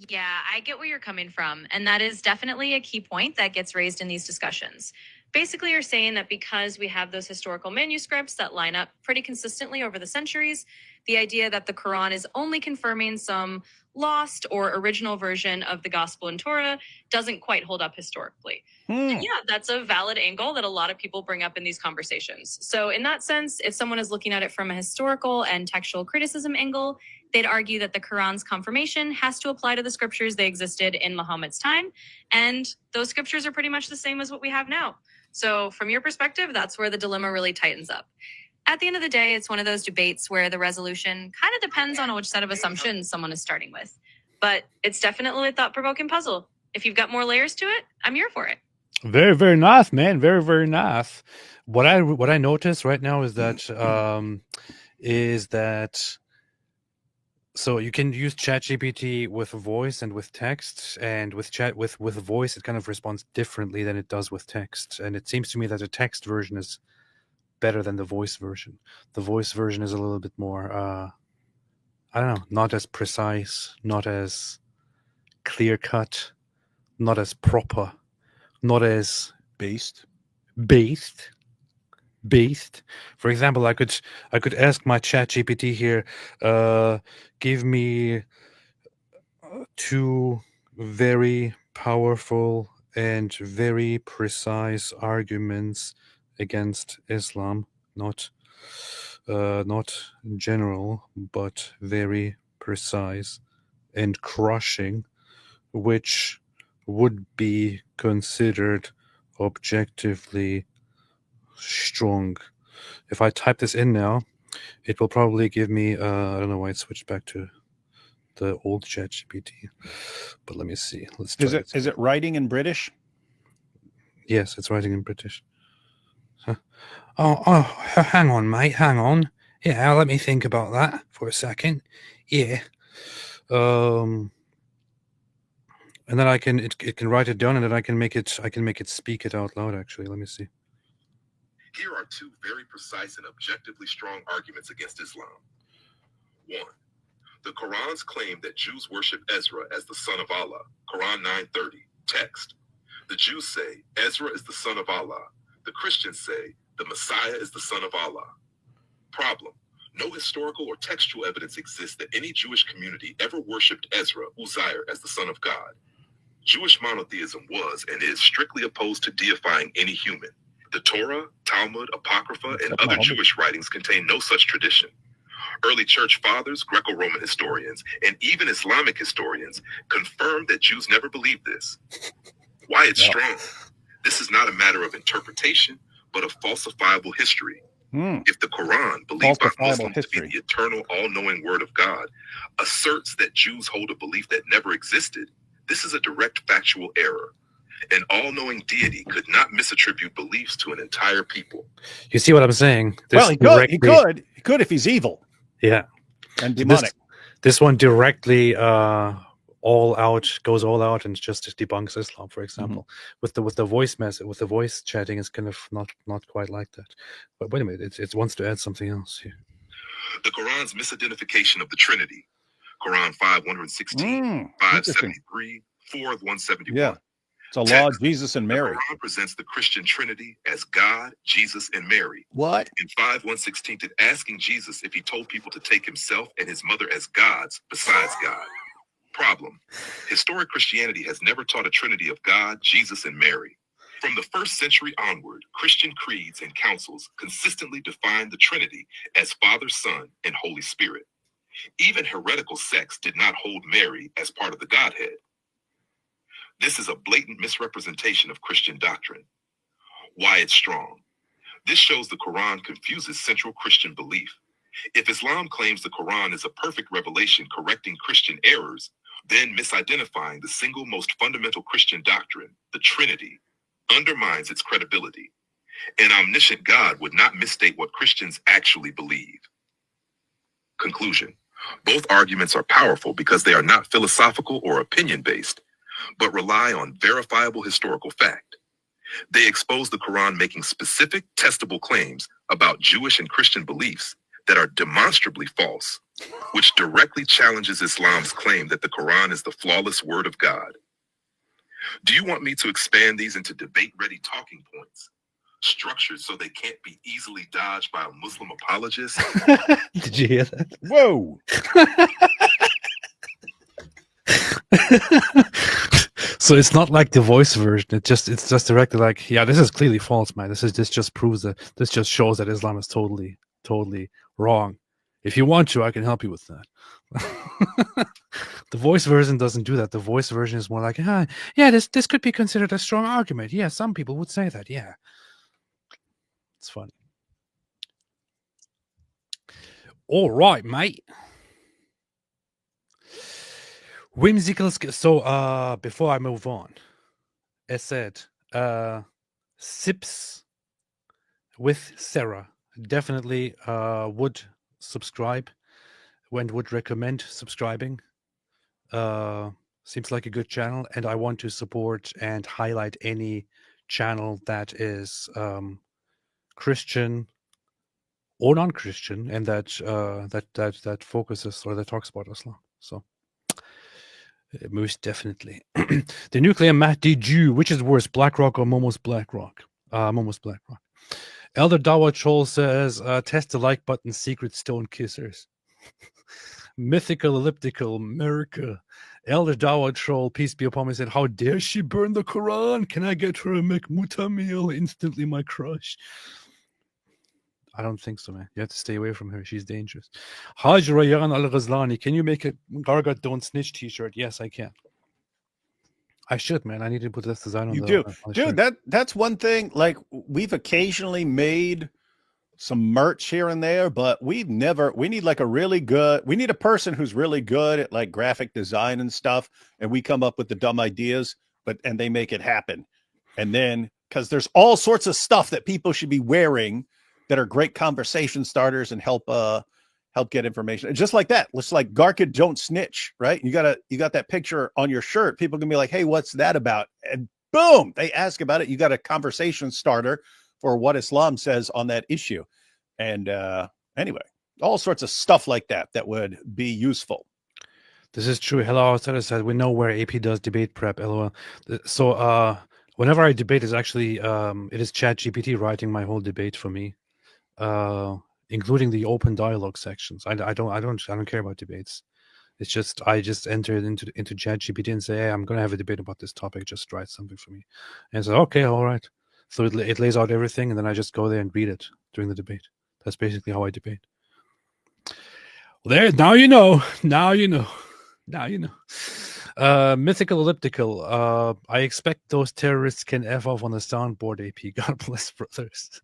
Yeah, I get where you're coming from. And that is definitely a key point that gets raised in these discussions. Basically, you're saying that because we have those historical manuscripts that line up pretty consistently over the centuries, the idea that the Quran is only confirming some lost or original version of the gospel and Torah doesn't quite hold up historically. And yeah, that's a valid angle that a lot of people bring up in these conversations. So in that sense, if someone is looking at it from a historical and textual criticism angle, they'd argue that the Quran's confirmation has to apply to the scriptures that existed in Muhammad's time. And those scriptures are pretty much the same as what we have now. So from your perspective, that's where the dilemma really tightens up. At the end of the day, it's one of those debates where the resolution kind of depends on which set of assumptions someone is starting with. But it's definitely a thought-provoking puzzle. If you've got more layers to it, I'm here for it. Very, very nice, man. Very, very nice. What I notice right now is that so you can use ChatGPT with voice and with text, and with voice it kind of responds differently than it does with text. And it seems to me that the text version is better than the voice version. The voice version is a little bit more I don't know, not as precise, not as clear cut, not as proper, not as based. For example, I could ask my ChatGPT here, give me two very powerful and very precise arguments against Islam, not general, but very precise and crushing, which would be considered objectively strong. If I type this in now, it will probably give me I don't know why it switched back to the old ChatGPT, but let me see. Let's try is it writing in British? Yes, it's writing in British. Huh? Oh, hang on, mate, hang on. Yeah, let me think about that for a second. Yeah. And then it can write it down, and then I can make it speak it out loud. Actually, let me see. Here are two very precise and objectively strong arguments against Islam. One, the Quran's claim that Jews worship Ezra as the son of Allah. Quran 9:30, text. The Jews say Ezra is the son of Allah. The Christians say the Messiah is the son of Allah. Problem. No historical or textual evidence exists that any Jewish community ever worshipped Ezra, Uzair, as the son of God. Jewish monotheism was and is strictly opposed to deifying any human. The Torah, Talmud, Apocrypha, and other Jewish writings contain no such tradition. Early church fathers, Greco-Roman historians, and even Islamic historians confirmed that Jews never believed this. Why it's strong? This is not a matter of interpretation, but of falsifiable history. If the Quran, believed by Muslims to be the eternal, all-knowing word of God, asserts that Jews hold a belief that never existed, this is a direct factual error. An all-knowing deity could not misattribute beliefs to an entire people. You see what I'm saying? Well, he could if he's evil. Yeah. And demonic. This one directly goes all out and just debunks Islam, for example. With the voice message, with the voice chatting, it's kind of not quite like that. But wait a minute, it wants to add something else here. The Quran's misidentification of the Trinity. Quran 5:116, 573, 4:171. Yeah. It's a law of Jesus and Mary. The Quran presents the Christian Trinity as God, Jesus, and Mary. What? In 5:116, it asking Jesus if he told people to take himself and his mother as gods besides God. Problem. Historic Christianity has never taught a Trinity of God, Jesus, and Mary. From the 1st century onward, Christian creeds and councils consistently defined the Trinity as Father, Son, and Holy Spirit. Even heretical sects did not hold Mary as part of the Godhead. This is a blatant misrepresentation of Christian doctrine. Why it's strong. This shows the Quran confuses central Christian belief. If Islam claims the Quran is a perfect revelation correcting Christian errors, then misidentifying the single most fundamental Christian doctrine, the Trinity, undermines its credibility. An omniscient God would not misstate what Christians actually believe. Conclusion. Both arguments are powerful because they are not philosophical or opinion-based, but rely on verifiable historical fact. They expose the Quran making specific, testable claims about Jewish and Christian beliefs that are demonstrably false, which directly challenges Islam's claim that the Quran is the flawless word of God. Do you want me to expand these into debate-ready talking points, structured so they can't be easily dodged by a Muslim apologist? Did you hear that? Whoa. So it's not like the voice version. It's just directly like, yeah, this is clearly false, man. This just proves that, this just shows that Islam is totally wrong. If you want to, I can help you with that. The voice version doesn't do that. The voice version is more like, yeah, this could be considered a strong argument. Yeah, some people would say that. Yeah, it's funny. All right, mate. Whimsical. So, before I move on, as said, Sips with Sarah definitely would subscribe and would recommend subscribing. Seems like a good channel, and I want to support and highlight any channel that is Christian or non-Christian, and that focuses or that talks about Islam. So most definitely. The nuclear Mahdi Jew, which is worse, BlackRock or Momo's BlackRock? Momo's BlackRock. Elder Dawa Troll says, test the like button, secret stone kissers. Mythical Elliptical America. Elder Dawa Troll, peace be upon me, said, how dare she burn the Quran? Can I get her a Mekmuta meal? Instantly my crush. I don't think so, man. You have to stay away from her. She's dangerous. Haj Rayan Al-Ghazlani, can you make a Gargat Don't Snitch t-shirt? Yes, I can. I should, man. I need to put this design on You the do. on the Dude, shirt. that's one thing. Like, we've occasionally made some merch here and there, but we need like we need a person who's really good at like graphic design and stuff, and we come up with the dumb ideas, and they make it happen. And then, because there's all sorts of stuff that people should be wearing that are great conversation starters and help get information. And just like that, looks like Garkid Don't Snitch, right? You got that picture on your shirt. People can be like, hey, what's that about? And boom, they ask about it. You got a conversation starter for what Islam says on that issue. And anyway, all sorts of stuff like that would be useful. This is true. Hello, outsider said, we know where AP does debate prep, LOL. So whenever I debate, is actually it is ChatGPT writing my whole debate for me. Including the open dialogue sections. I don't care about debates. It's just I just enter it into ChatGPT and say, hey, I'm gonna have a debate about this topic. Just write something for me, and so okay, all right. So it lays out everything, and then I just go there and read it during the debate. That's basically how I debate. Well, there, now you know. Now you know. Now you know. Mythical Elliptical. I expect those terrorists can F off on the soundboard, AP. God bless brothers.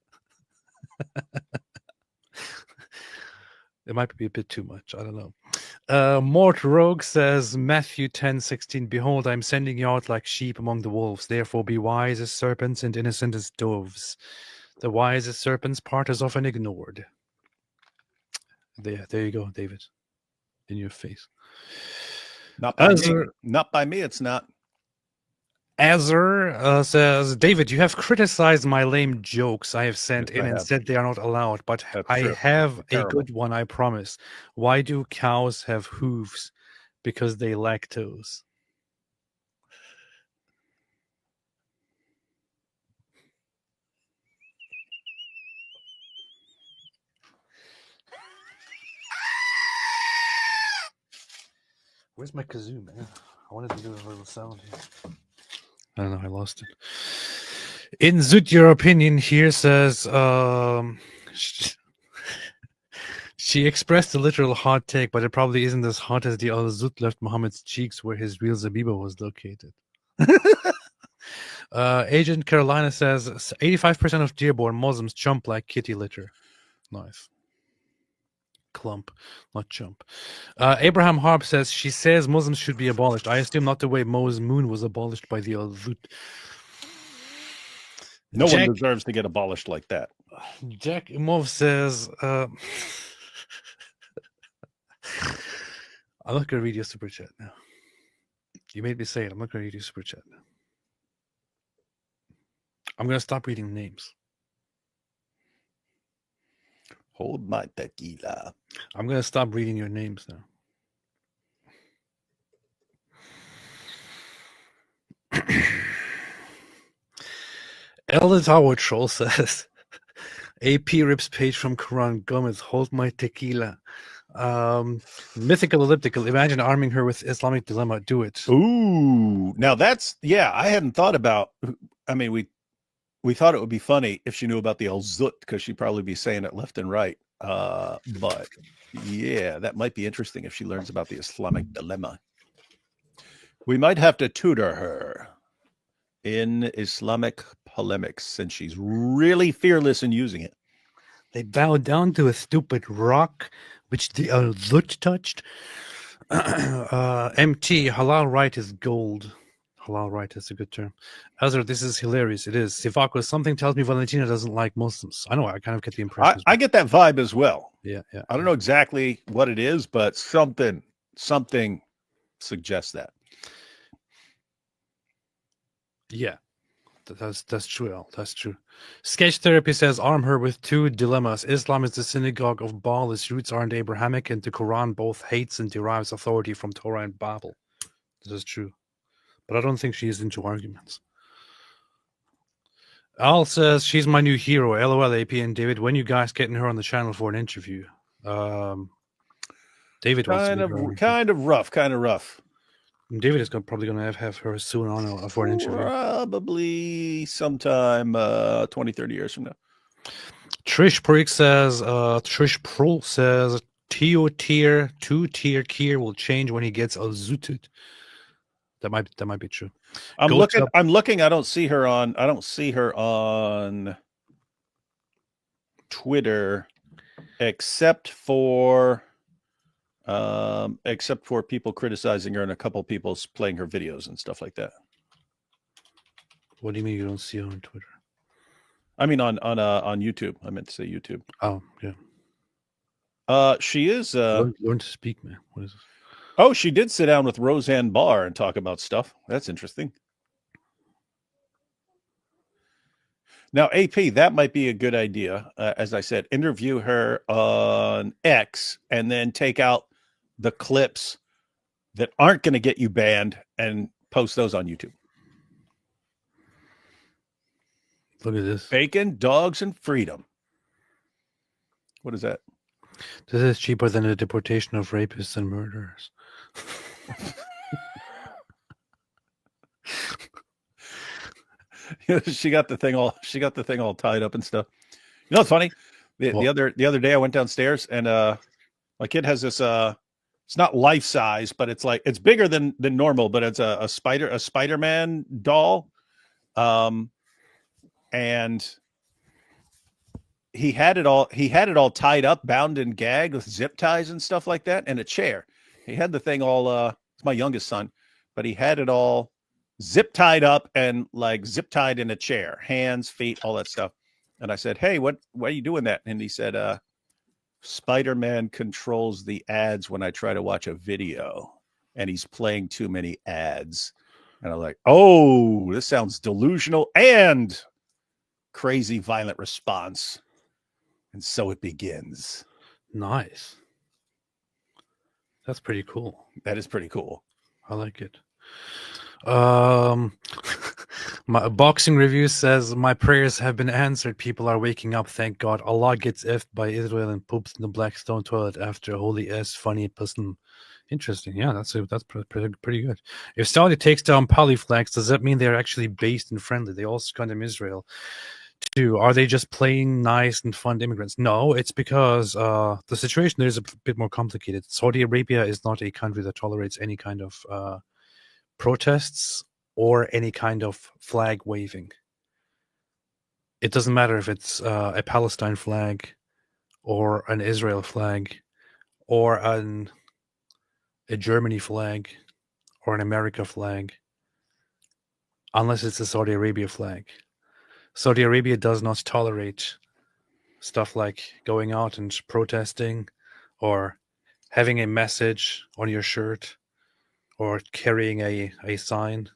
It might be a bit too much. I don't know. Mort Rogue says, Matthew 10:16, behold, I'm sending you out like sheep among the wolves. Therefore be wise as serpents and innocent as doves. The wise as serpents part is often ignored. There you go, David. In your face. Not by me. Not by me, it's not. Azur says, David, you have criticized my lame jokes I have sent in and said they are not allowed, but I have a good one, I promise. Why do cows have hooves? Because they lactose. Where's my kazoo, man? I wanted to do a little sound here. I don't know, I lost it. In Zut, your opinion here says, she expressed a literal hot take, but it probably isn't as hot as the other Zut left Muhammad's cheeks where his real Zabiba was located. Agent Carolina says, 85% of Dearborn Muslims chump like kitty litter. Nice. Clump, not chump. Abraham Harp says, she says Muslims should be abolished. I assume not the way Moses Moon was abolished by the Al-Zut. No one deserves to get abolished like that. Jack Imov says, I'm not going to read your super chat now. You made me say it. I'm not going to read your super chat now. I'm going to stop reading names. Hold my tequila. I'm going to stop reading your names now. Elder Tower Troll says, AP rips page from Quran Gomez, hold my tequila. Mythical Elliptical, imagine arming her with Islamic Dilemma. Do it. Ooh, now that's, yeah, I hadn't thought about, I mean, we thought it would be funny if she knew about the Al-Zut, because she'd probably be saying it left and right. But yeah, that might be interesting if she learns about the Islamic Dilemma. We might have to tutor her in Islamic polemics, since she's really fearless in using it. They bowed down to a stupid rock, which the Al-Zut touched. MT, halal right is gold. Halal right is a good term. Azar, this is hilarious. It is. Sivako, something tells me Valentina doesn't like Muslims. I know, I kind of get the impression. I get that vibe as well. Yeah. I don't know exactly what it is, but something suggests that. Yeah. That's true, Al. That's true. Sketch Therapy says, arm her with two dilemmas. Islam is the synagogue of Baal. Its roots aren't Abrahamic, and the Quran both hates and derives authority from Torah and Bible. This is true. But I don't think she is into arguments. Al says, she's my new hero. LOL, AP and David. When you guys getting her on the channel for an interview? David wants to kind of rough. And David is probably going to have her soon on for an interview. Probably sometime 20, 30 years from now. Trish Pro says, Teo tier, 2-tier Kier will change when he gets Al-Zutud. That might be true. I'm looking. I don't see her on Twitter, except for people criticizing her and a couple people playing her videos and stuff like that. What do you mean you don't see her on Twitter? I mean on YouTube. I meant to say YouTube. Oh yeah. She is learn to speak, man. What is this? Oh, she did sit down with Roseanne Barr and talk about stuff. That's interesting. Now, AP, that might be a good idea. As I said, interview her on X and then take out the clips that aren't going to get you banned and post those on YouTube. Look at this. Bacon, dogs, and freedom. What is that? This is cheaper than the deportation of rapists and murderers. She got the thing all tied up and stuff. You know what's funny? The other day I went downstairs and my kid has this it's not life size, but it's like it's bigger than normal, but it's a Spider-Man doll. And he had it all tied up, bound and gagged with zip ties and stuff like that, and a chair. He had the thing all it's my youngest son, but he had it all zip tied up and like zip tied in a chair, hands, feet, all that stuff. And I said, "Hey, why are you doing that?" And he said, Spider-Man controls the ads when I try to watch a video, and he's playing too many ads. And I'm like, oh, this sounds delusional and crazy violent response. And so it begins. Nice. That's pretty cool. That is pretty cool. I like it. My boxing review says, my prayers have been answered. People are waking up. Thank God. Allah gets effed by Israel and poops in the black stone toilet after a holy s funny person. Interesting. Yeah, that's pretty good. If Saudi takes down polyflags, does that mean they're actually based and friendly? They also condemn Israel. Too. Are they just playing nice and fun immigrants? No, it's because the situation there is a bit more complicated. Saudi Arabia is not a country that tolerates any kind of protests or any kind of flag waving. It doesn't matter if it's a Palestine flag or an Israel flag or a Germany flag or an America flag, unless it's a Saudi Arabia flag. Saudi Arabia does not tolerate stuff like going out and protesting or having a message on your shirt or carrying a sign,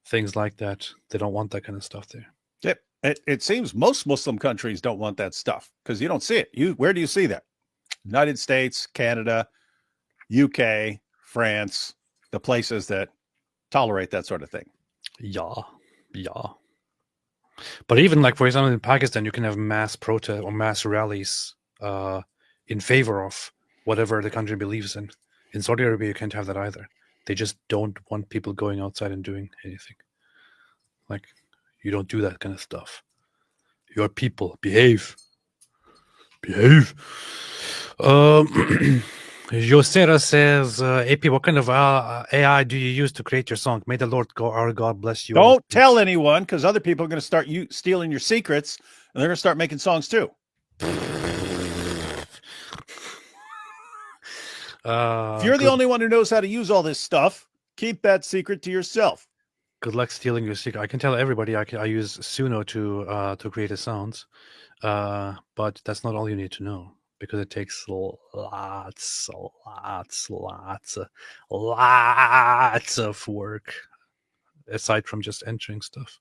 things like that. They don't want that kind of stuff there. Yep. It seems most Muslim countries don't want that stuff because you don't see it. Where do you see that? United States, Canada, UK, France, the places that tolerate that sort of thing. Yeah. But even like, for example, in Pakistan, you can have mass protest or mass rallies in favor of whatever the country believes in. In Saudi Arabia, you can't have that either. They just don't want people going outside and doing anything. Like, you don't do that kind of stuff. Your people, behave. Yosera says, AP, what kind of AI do you use to create your song? May the Lord our God bless you. Don't tell anyone, because other people are going to start stealing your secrets, and they're going to start making songs too. If you're the only one who knows how to use all this stuff, keep that secret to yourself. Good luck stealing your secret. I can tell everybody I use Suno to create the sounds, but that's not all you need to know, because it takes lots of work aside from just entering stuff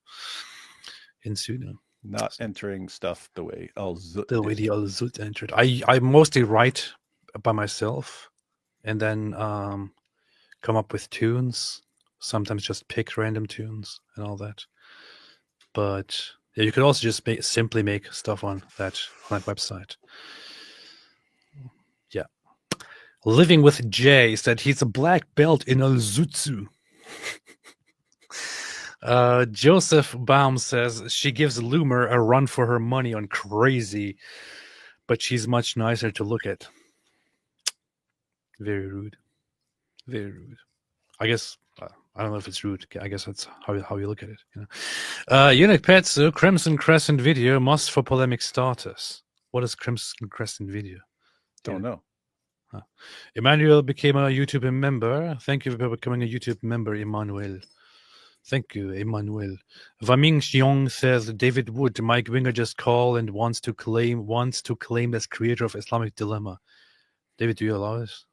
in Suno. Not entering stuff the way the Al-Zut entered. I mostly write by myself and then come up with tunes. Sometimes just pick random tunes and all that. But yeah, you could also just simply make stuff on that website. Yeah. Living with Jay said he's a black belt in Al-Zutsu. Joseph Baum says she gives Loomer a run for her money on Crazy, but she's much nicer to look at. Very rude. Very rude. I guess I don't know if it's rude. I guess that's how you look at it. You know? Eunuch Petsu, Crimson Crescent video must for polemic status. What is Crimson Crescent video? Don't know. Emmanuel became a YouTube member. Thank you for becoming a YouTube member, Emmanuel. Thank you, Emmanuel. Vaming Xiong says David Wood, Mike Winger just called and wants to claim as creator of Islamic Dilemma. David, do you allow this?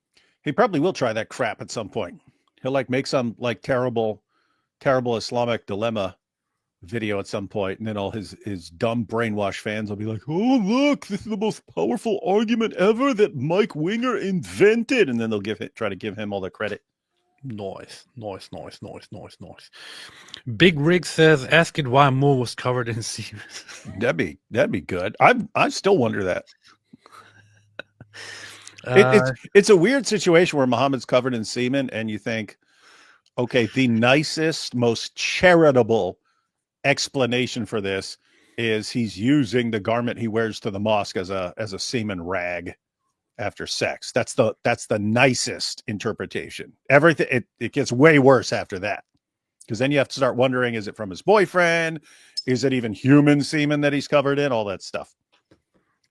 He probably will try that crap at some point. He'll make some terrible Islamic Dilemma video at some point, and then all his dumb brainwash fans will be like, "Oh, look, this is the most powerful argument ever that Mike Winger invented," and then they'll try to give him all the credit. Nice. Big Rig says, ask it why Mo was covered in semen. That'd be good. I still wonder that. It's a weird situation where Muhammad's covered in semen, and you think, okay, the nicest, most charitable explanation for this is he's using the garment he wears to the mosque as a semen rag after sex. That's the nicest interpretation. Everything it gets way worse after that, because then you have to start wondering, is it from his boyfriend? Is it even human semen that he's covered in? All that stuff.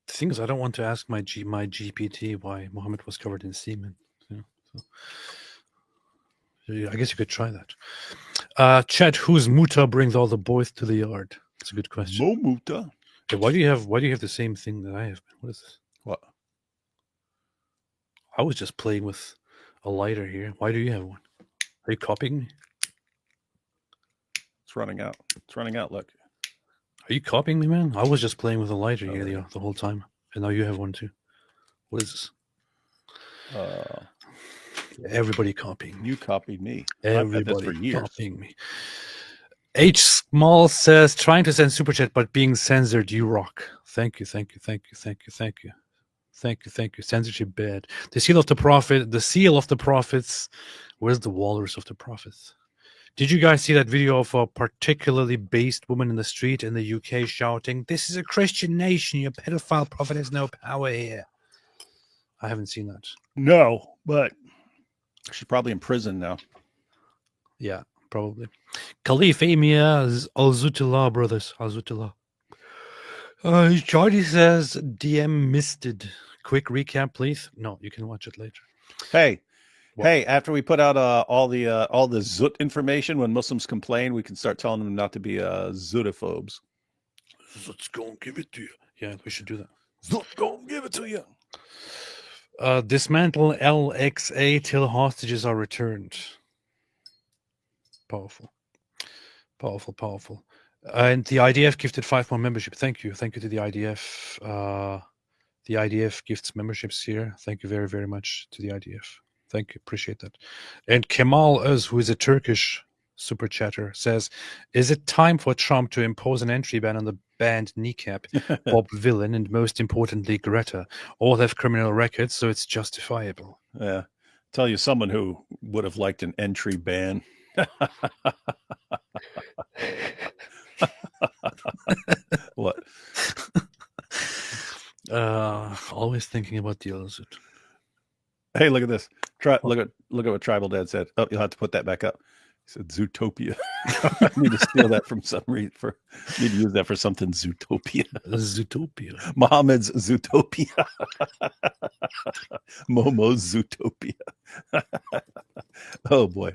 The thing is, I don't want to ask my GPT why Muhammad was covered in semen. So I guess you could try that. Chat, whose muta brings all the boys to the yard? It's a good question. Mo muta. Hey, why do you have the same thing that I have? What is this? What? I was just playing with a lighter here. Why do you have one? Are you copying me? It's running out. Look. Are you copying me, man? I was just playing with a lighter here the whole time, and now you have one too. What is this? Everybody copying. You copied me. Everybody copying me. H Small says, trying to send super chat but being censored. You rock. Thank you. Censorship bad. The seal of the prophet. The seal of the prophets. Where's the walrus of the prophets? Did you guys see that video of a particularly based woman in the street in the UK shouting, "This is a Christian nation. Your pedophile prophet has no power here"? I haven't seen that. No, but she's probably in prison now. Yeah, probably. Khalif Amia Al-Zutullah, brothers. Al-Zutullah. Charlie says, DM misted. Quick recap, please. No, you can watch it later. Hey, after we put out all the Zut information, when Muslims complain, we can start telling them not to be Zutophobes. Zut's gonna give it to you. Yeah, we should do that. Zut gonna give it to you. Dismantle LXA till hostages are returned. Powerful. Powerful. And the IDF gifted 5 more membership. Thank you to the IDF. The IDF gifts memberships here. Thank you very, very much to the IDF. Thank you. Appreciate that. And Kemal Öz, who is a Turkish super chatter, says, is it time for Trump to impose an entry ban on the band Kneecap, Bob Villain, and most importantly, Greta? All have criminal records, so it's justifiable. Yeah. Tell you someone who would have liked an entry ban. What? Always thinking about the others. Hey, look at this. Look at what Tribal Dad said. Oh, you'll have to put that back up. He said Zootopia. I need to steal that from some reason. Need to use that for something. Zootopia. Zootopia. Muhammad's Zootopia. Momo's Zootopia. Oh boy.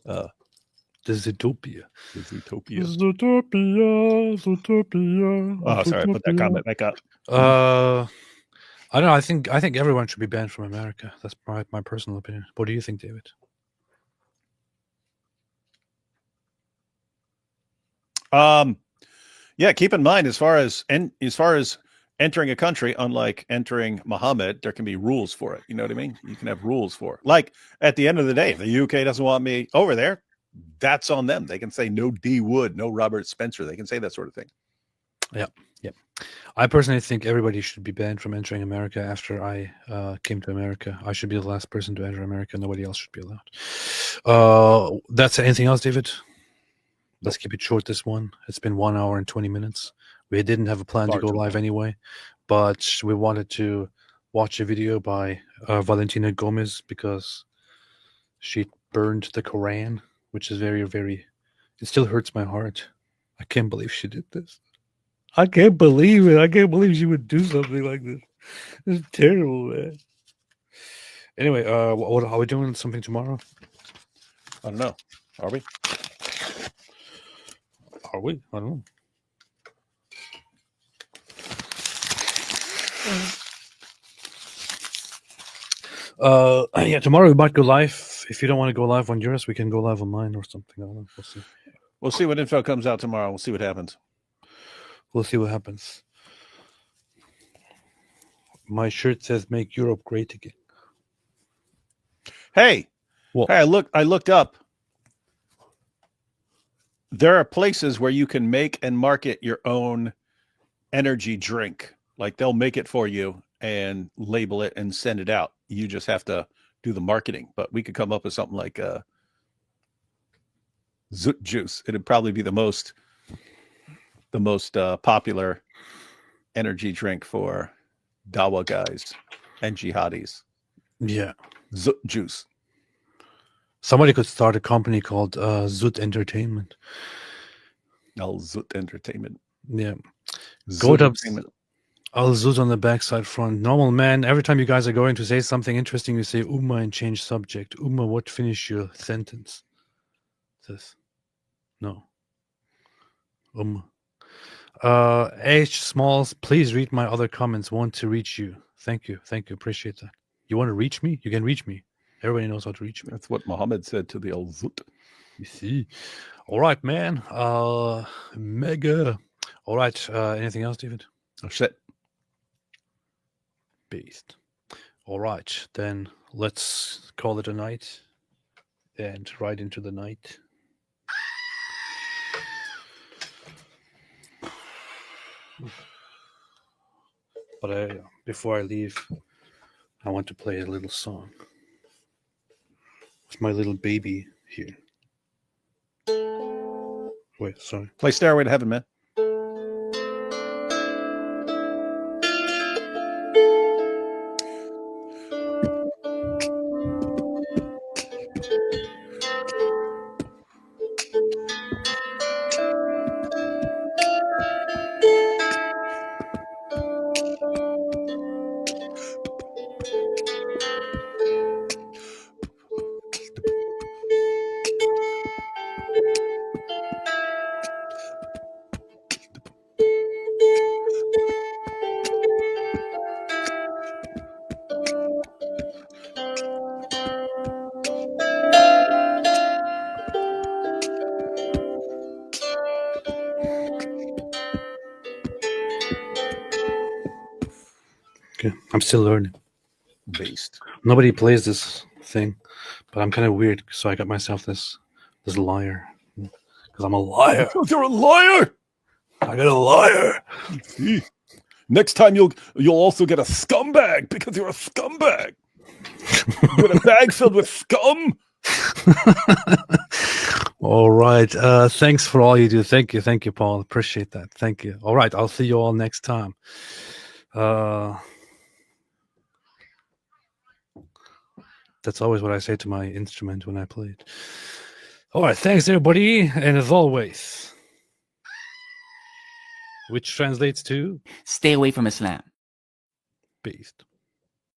The Zootopia. The Zootopia. Zootopia. Oh, sorry. Put that comment back up. I don't know. I think everyone should be banned from America. That's my personal opinion. What do you think, David? Yeah, keep in mind as far as entering a country, unlike entering Muhammad, there can be rules for it. You know what I mean? You can have rules for it. Like at the end of the day, if the UK doesn't want me over there, that's on them. They can say no D Wood, no Robert Spencer. They can say that sort of thing. Yeah. I personally think everybody should be banned from entering America after I came to America. I should be the last person to enter America. Nobody else should be allowed. That's anything else, David? Let's keep it short, this one. It's been 1 hour and 20 minutes. We didn't have a plan to go live anyway, but we wanted to watch a video by Valentina Gomez because she burned the Quran, which is very, very... It still hurts my heart. I can't believe she did this. I can't believe it. I can't believe she would do something like this. It's terrible, man. Anyway, what are we doing? Something tomorrow? I don't know. Are we? Are we? I don't know. Yeah, tomorrow we might go live. If you don't want to go live on yours, we can go live on mine or something. I don't know. We'll see. We'll see what info comes out tomorrow. We'll see what happens. We'll see what happens. My shirt says "Make Europe Great Again." Hey, what? Hey, I looked up. There are places where you can make and market your own energy drink. Like they'll make it for you and label it and send it out. You just have to do the marketing. But we could come up with something like Zoot Juice. It'd probably be the most popular energy drink for Dawa guys and jihadis. Yeah. Zoot Juice. Somebody could start a company called Zoot Entertainment. Zoot Entertainment. Yeah. Zoot Go up. Entertainment. Zoot on the backside front. Normal man, every time you guys are going to say something interesting, you say Umma and change subject. Umma, what finish your sentence? This. No. Umma. H. Smalls, please read my other comments. Want to reach you. Thank you. Appreciate that. You want to reach me? You can reach me. Everybody knows how to reach me. That's what Muhammad said to the old Zoot. You see. All right, man. Mega. All right. Anything else, David? Oh, shit. Beast. All right. Then let's call it a night and ride into the night. But before I leave, I want to play a little song with my little baby here. Wait, sorry. Play Stairway to Heaven, man. Okay. I'm still learning. Based. Nobody plays this thing, but I'm kind of weird, so I got myself this liar. Because I'm a liar. Because you're a liar. I got a liar. Next time you'll also get a scumbag because you're a scumbag. You get a bag filled with scum. All right. Thanks for all you do. Thank you, Paul. Appreciate that. Thank you. All right. I'll see you all next time. That's always what I say to my instrument when I play it. All right. Thanks, everybody. And as always, which translates to stay away from Islam. Beast.